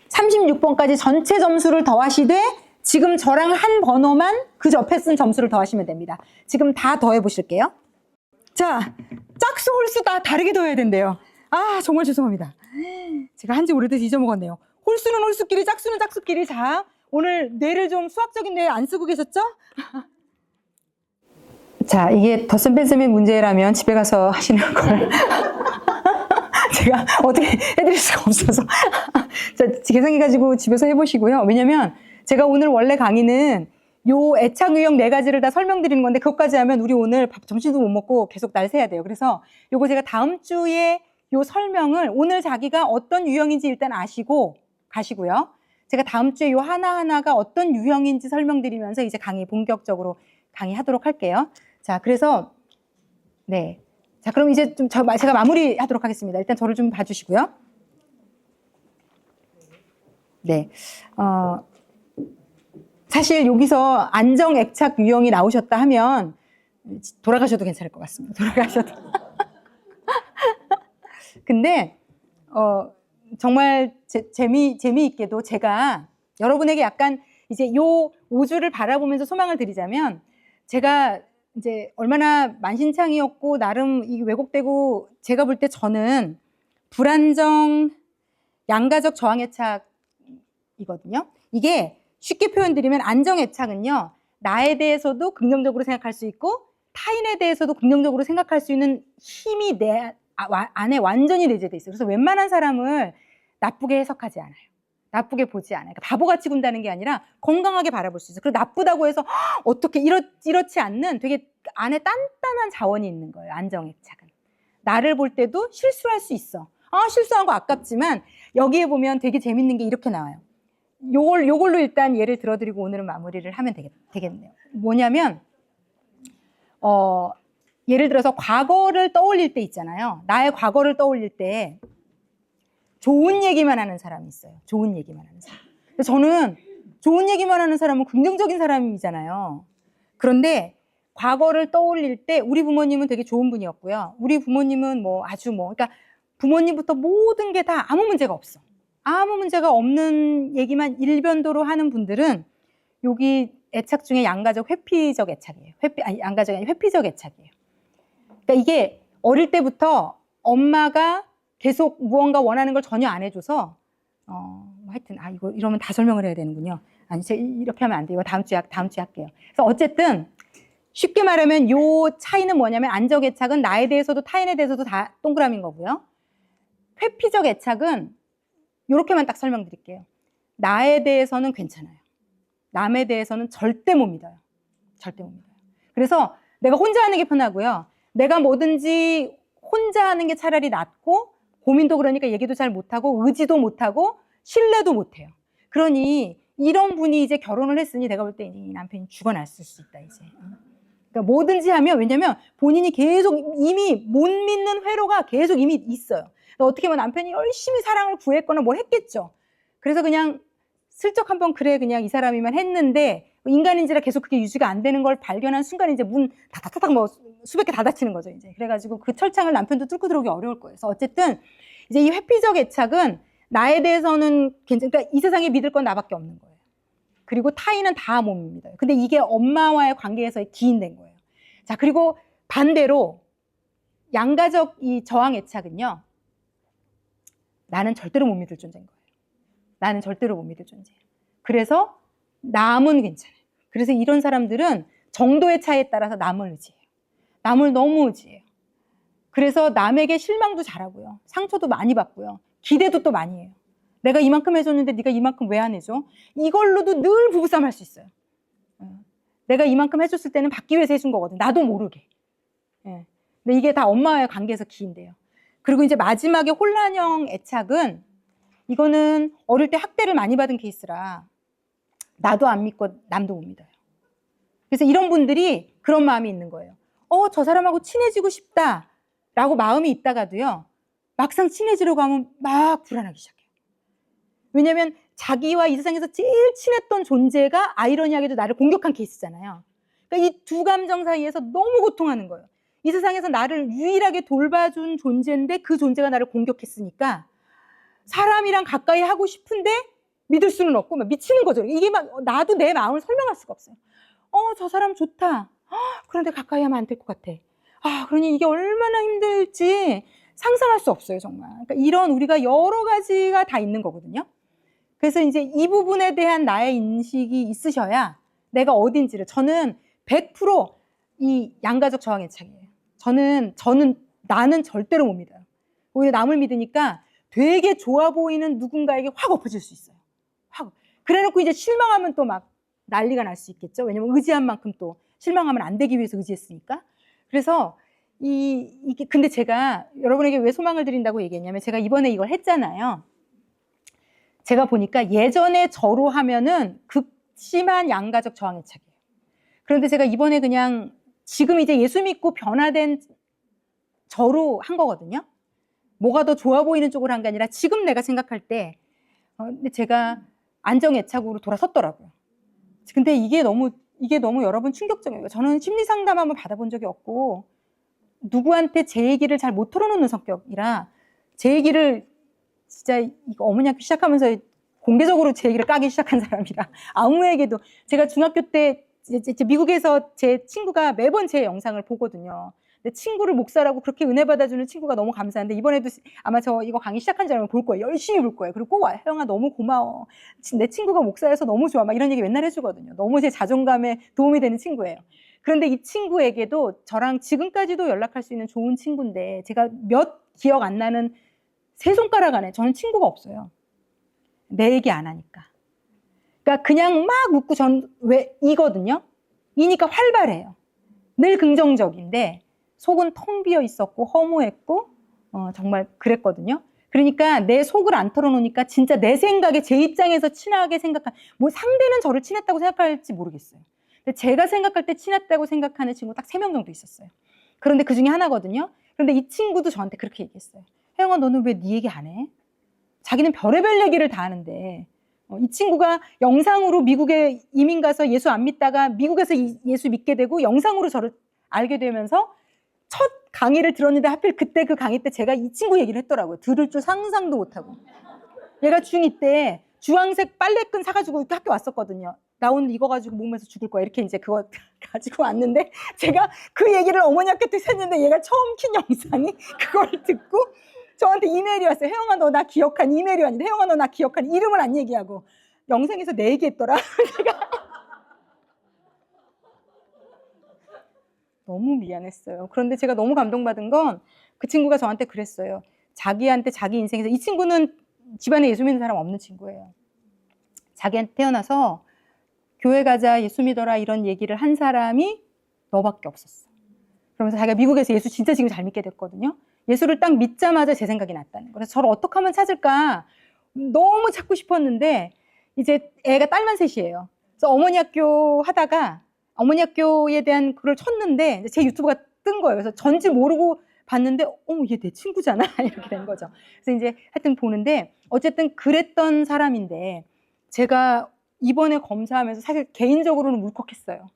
36번까지 전체 점수를 더하시되 지금 저랑 한 번호만 그 옆에 쓴 점수를 더하시면 됩니다. 지금 다 더해 보실게요. 자, 짝수 홀수 다 다르게 더해야 된대요. 아, 정말 죄송합니다. 제가 한지 오래돼서 잊어먹었네요. 홀수는 홀수끼리, 짝수는 짝수끼리. 자, 오늘 뇌를 좀 수학적인 뇌 안 쓰고 계셨죠? 자, 이게 덧셈 뺀셈의 문제라면 집에 가서 하시는 걸 제가 어떻게 해드릴 수가 없어서 자, 계산해가지고 집에서 해보시고요. 왜냐면 제가 오늘 원래 강의는 요 애착 유형 4가지를 다 설명드리는 건데 그것까지 하면 우리 오늘 점심도 못 먹고 계속 날 새야 돼요. 그래서 요거 제가 다음 주에 요 설명을 오늘 자기가 어떤 유형인지 일단 아시고 가시고요. 제가 다음 주에 요 하나하나가 어떤 유형인지 설명드리면서 이제 강의 본격적으로 강의하도록 할게요. 자, 그래서 네. 자, 그럼 이제 좀 제가 마무리 하도록 하겠습니다. 일단 저를 좀 봐주시고요. 네. 사실 여기서 안정 애착 유형이 나오셨다 하면 돌아가셔도 괜찮을 것 같습니다. 돌아가셔도. 근데, 정말 재미있게도 제가 여러분에게 약간 이제 요 5주를 바라보면서 소망을 드리자면 제가 이제 얼마나 만신창이었고 나름 이 왜곡되고 제가 볼 때 저는 불안정 양가적 저항애착이거든요. 이게 쉽게 표현드리면 안정애착은요. 나에 대해서도 긍정적으로 생각할 수 있고 타인에 대해서도 긍정적으로 생각할 수 있는 힘이 내 안에 완전히 내재돼 있어요. 그래서 웬만한 사람을 나쁘게 해석하지 않아요. 나쁘게 보지 않아요. 그러니까 바보같이 군다는 게 아니라 건강하게 바라볼 수 있어요. 그리고 나쁘다고 해서 어떻게 이렇지 않는 되게 안에 단단한 자원이 있는 거예요. 안정애착은. 나를 볼 때도 실수할 수 있어. 실수한 거 아깝지만 여기에 보면 되게 재밌는 게 이렇게 나와요. 요걸로 일단 예를 들어드리고 오늘은 마무리를 하면 되겠네요. 뭐냐면 예를 들어서 과거를 떠올릴 때 있잖아요. 나의 과거를 떠올릴 때 좋은 얘기만 하는 사람이 있어요. 좋은 얘기만 하는 사람. 저는 좋은 얘기만 하는 사람은 긍정적인 사람이잖아요. 그런데 과거를 떠올릴 때 우리 부모님은 되게 좋은 분이었고요. 우리 부모님은 그러니까 부모님부터 모든 게 다 아무 문제가 없어. 아무 문제가 없는 얘기만 일변도로 하는 분들은 여기 애착 중에 양가적 회피적 애착이에요. 양가적이 아니라 회피적 애착이에요. 그러니까 이게 어릴 때부터 엄마가 계속 무언가 원하는 걸 전혀 안 해줘서 하여튼 이러면 다 설명을 해야 되는군요. 아니 제가 이렇게 하면 안 돼요. 이거 다음 주에 할게요. 그래서 어쨌든 쉽게 말하면 요 차이는 뭐냐면 안정 애착은 나에 대해서도 타인에 대해서도 다 동그라미인 거고요. 회피적 애착은 이렇게만 딱 설명드릴게요. 나에 대해서는 괜찮아요. 남에 대해서는 절대 못 믿어요. 절대 못 믿어요. 그래서 내가 혼자 하는 게 편하고요. 내가 뭐든지 혼자 하는 게 차라리 낫고 고민도 그러니까 얘기도 잘 못하고 의지도 못하고 신뢰도 못해요. 그러니 이런 분이 이제 결혼을 했으니 내가 볼 때 이 남편이 죽어났을 수 있다 이제. 그러니까 뭐든지 하면 왜냐면 본인이 계속 이미 못 믿는 회로가 계속 이미 있어요. 어떻게 보면 남편이 열심히 사랑을 구했거나 뭘 했겠죠. 그래서 그냥 슬쩍 한번 그래 그냥 이 사람이면 했는데 인간인지라 계속 그게 유지가 안 되는 걸 발견한 순간 이제 문 다다다닥 수백 개 다 닫히는 거죠 이제. 그래가지고 그 철창을 남편도 뚫고 들어오기 어려울 거예요. 그래서 어쨌든 이제 이 회피적 애착은 나에 대해서는 그러니까 이 세상에 믿을 건 나밖에 없는 거예요. 그리고 타인은 다 못 믿어요. 근데 이게 엄마와의 관계에서의 기인된 거예요. 자, 그리고 반대로 양가적 이 저항 애착은요. 나는 절대로 못 믿을 존재인 거예요. 나는 절대로 못 믿을 존재예요. 그래서 남은 괜찮아요. 그래서 이런 사람들은 정도의 차이에 따라서 남을 의지해요. 남을 너무 의지해요. 그래서 남에게 실망도 잘하고요. 상처도 많이 받고요. 기대도 또 많이 해요. 내가 이만큼 해줬는데 네가 이만큼 왜 안 해줘? 이걸로도 늘 부부싸움 할 수 있어요. 내가 이만큼 해줬을 때는 받기 위해서 해준 거거든. 나도 모르게. 근데 이게 다 엄마와의 관계에서 기인돼요. 그리고 이제 마지막에 혼란형 애착은 이거는 어릴 때 학대를 많이 받은 케이스라 나도 안 믿고 남도 못 믿어요. 그래서 이런 분들이 그런 마음이 있는 거예요. 저 사람하고 친해지고 싶다라고 마음이 있다가도요. 막상 친해지려고 하면 막 불안하기 시작해요. 왜냐하면 자기와 이 세상에서 제일 친했던 존재가 아이러니하게도 나를 공격한 케이스잖아요. 그러니까 이 두 감정 사이에서 너무 고통하는 거예요. 이 세상에서 나를 유일하게 돌봐준 존재인데 그 존재가 나를 공격했으니까 사람이랑 가까이 하고 싶은데 믿을 수는 없고 막 미치는 거죠. 이게 막 나도 내 마음을 설명할 수가 없어요. 저 사람 좋다. 그런데 가까이 하면 안 될 것 같아. 그러니 이게 얼마나 힘들지. 상상할 수 없어요, 정말. 그러니까 이런 우리가 여러 가지가 다 있는 거거든요. 그래서 이제 이 부분에 대한 나의 인식이 있으셔야 내가 어딘지를, 저는 100%이 양가적 저항 애착이에요. 나는 절대로 못 믿어요. 오히려 남을 믿으니까 되게 좋아 보이는 누군가에게 확 엎어질 수 있어요. 확. 그래놓고 이제 실망하면 또 막 난리가 날 수 있겠죠. 왜냐면 의지한 만큼 또 실망하면 안 되기 위해서 의지했으니까. 그래서 이게 근데 제가 여러분에게 왜 소망을 드린다고 얘기했냐면, 제가 이번에 이걸 했잖아요. 제가 보니까 예전에 저로 하면은 극심한 양가적 저항의 착이에요. 그런데 제가 이번에 그냥 지금 이제 예수 믿고 변화된 저로 한 거거든요. 뭐가 더 좋아 보이는 쪽으로 한 게 아니라 지금 내가 생각할 때 근데 제가 안정애착으로 돌아섰더라고요. 근데 이게 너무 여러분 충격적이에요. 저는 심리 상담 한번 받아본 적이 없고 누구한테 제 얘기를 잘 못 털어놓는 성격이라, 제 얘기를 진짜 이거 어머니 학교 시작하면서 공개적으로 제 얘기를 까기 시작한 사람이라 아무에게도, 제가 중학교 때 미국에서 제 친구가 매번 제 영상을 보거든요. 내 친구를 목사라고 그렇게 은혜 받아주는 친구가 너무 감사한데, 이번에도 아마 저 이거 강의 시작한 줄 알면 볼 거예요. 열심히 볼 거예요. 그리고 꼭 와, 혜영아 너무 고마워. 내 친구가 목사여서 너무 좋아. 막 이런 얘기 맨날 해주거든요. 너무 제 자존감에 도움이 되는 친구예요. 그런데 이 친구에게도 저랑 지금까지도 연락할 수 있는 좋은 친구인데, 제가 몇 기억 안 나는 세 손가락 안에 저는 친구가 없어요. 내 얘기 안 하니까. 그러니까 그냥 막 웃고 왜 이거든요. 이니까 활발해요. 늘 긍정적인데 속은 텅 비어 있었고 허무했고 정말 그랬거든요. 그러니까 내 속을 안 털어놓으니까 진짜 내 생각에, 제 입장에서 친하게 생각한, 뭐 상대는 저를 친했다고 생각할지 모르겠어요. 근데 제가 생각할 때 친했다고 생각하는 친구 딱 3명 정도 있었어요. 그런데 그 중에 하나거든요. 그런데 이 친구도 저한테 그렇게 얘기했어요. 혜영아 너는 왜 네 얘기 안 해? 자기는 별의별 얘기를 다 하는데, 이 친구가 영상으로 미국에 이민 가서 예수 안 믿다가 미국에서 예수 믿게 되고 영상으로 저를 알게 되면서 첫 강의를 들었는데 하필 그때 그 강의 때 제가 이 친구 얘기를 했더라고요. 들을 줄 상상도 못하고. 얘가 중2 때 주황색 빨래끈 사가지고 이렇게 학교 왔었거든요. 나 오늘 이거 가지고 목매서 죽을 거야. 이렇게 이제 그거 가지고 왔는데, 제가 그 얘기를 어머니 학교 때 했는데 얘가 처음 킨 영상이 그걸 듣고 저한테 이메일이 왔어요. 혜영아 너 나 기억하니? 이메일이 왔는데 혜영아 너 나 기억하니? 이름을 안 얘기하고 영상에서 내 얘기했더라. 너무 미안했어요. 그런데 제가 너무 감동받은 건 그 친구가 저한테 그랬어요. 자기한테 자기 인생에서, 이 친구는 집안에 예수 믿는 사람 없는 친구예요. 자기한테 태어나서 교회 가자, 예수 믿어라 이런 얘기를 한 사람이 너밖에 없었어. 그러면서 자기가 미국에서 예수 진짜 지금 잘 믿게 됐거든요. 예수를 딱 믿자마자 제 생각이 났다는 거예요. 그래서 저를 어떻게 하면 찾을까 너무 찾고 싶었는데, 이제 애가 딸만 셋이에요. 그래서 어머니 학교 하다가 어머니 학교에 대한 글을 쳤는데 제 유튜브가 뜬 거예요. 그래서 전지 모르고 봤는데 어머 얘 내 친구잖아 이렇게 된 거죠. 그래서 이제 하여튼 보는데 어쨌든 그랬던 사람인데, 제가 이번에 검사하면서 사실 개인적으로는 울컥했어요.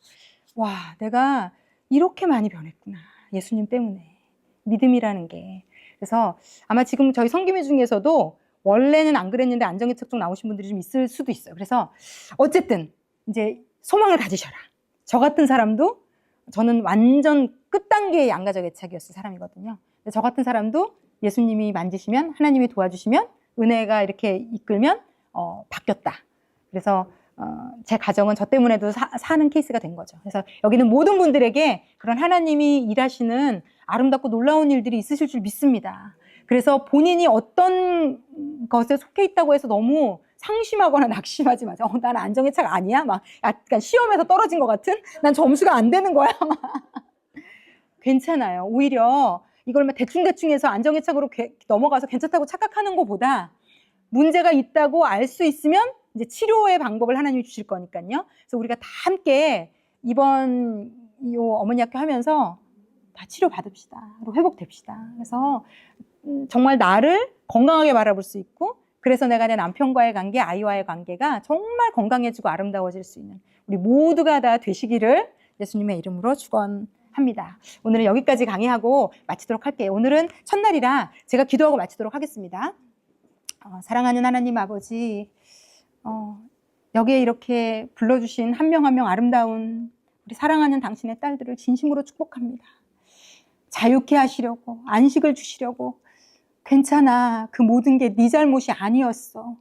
와, 내가 이렇게 많이 변했구나. 예수님 때문에. 믿음이라는 게. 그래서 아마 지금 저희 성기미 중에서도 원래는 안 그랬는데 안정애착 쪽 나오신 분들이 좀 있을 수도 있어요. 그래서 어쨌든 이제 소망을 가지셔라. 저 같은 사람도, 저는 완전 끝단계의 양가적 애착이었을 사람이거든요. 저 같은 사람도 예수님이 만지시면, 하나님이 도와주시면, 은혜가 이렇게 이끌면 바뀌었다. 그래서 제 가정은 저 때문에도 사는 케이스가 된 거죠. 그래서 여기는 모든 분들에게 그런 하나님이 일하시는 아름답고 놀라운 일들이 있으실 줄 믿습니다. 그래서 본인이 어떤 것에 속해 있다고 해서 너무 상심하거나 낙심하지 마세요. 난 안정애착 아니야? 막 약간 시험에서 떨어진 것 같은? 난 점수가 안 되는 거야? 괜찮아요. 오히려 이걸 막 대충대충 해서 안정애착으로 넘어가서 괜찮다고 착각하는 것보다 문제가 있다고 알 수 있으면 이제 치료의 방법을 하나님이 주실 거니까요. 그래서 우리가 다 함께 이번 이 어머니 학교 하면서 다 치료 받읍시다. 회복됩시다. 그래서 정말 나를 건강하게 바라볼 수 있고, 그래서 내가 내 남편과의 관계, 아이와의 관계가 정말 건강해지고 아름다워질 수 있는 우리 모두가 다 되시기를 예수님의 이름으로 축원합니다. 오늘은 여기까지 강의하고 마치도록 할게요. 오늘은 첫날이라 제가 기도하고 마치도록 하겠습니다. 사랑하는 하나님 아버지, 여기에 이렇게 불러주신 한 명 한 명 아름다운 우리 사랑하는 당신의 딸들을 진심으로 축복합니다. 자유케 하시려고, 안식을 주시려고, 괜찮아. 그 모든 게 네 잘못이 아니었어.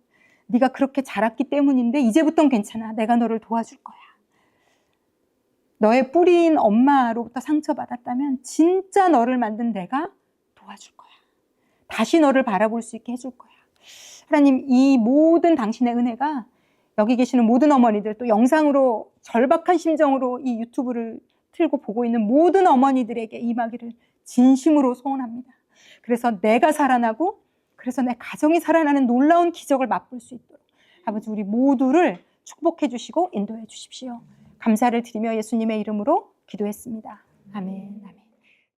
네가 그렇게 자랐기 때문인데 이제부턴 괜찮아. 내가 너를 도와줄 거야. 너의 뿌리인 엄마로부터 상처받았다면 진짜 너를 만든 내가 도와줄 거야. 다시 너를 바라볼 수 있게 해줄 거야. 하나님, 이 모든 당신의 은혜가 여기 계시는 모든 어머니들, 또 영상으로 절박한 심정으로 이 유튜브를 틀고 보고 있는 모든 어머니들에게 임하기를 진심으로 소원합니다. 그래서 내가 살아나고, 그래서 내 가정이 살아나는 놀라운 기적을 맛볼 수 있도록 아버지, 우리 모두를 축복해 주시고 인도해 주십시오. 감사를 드리며 예수님의 이름으로 기도했습니다. 아멘. 아멘.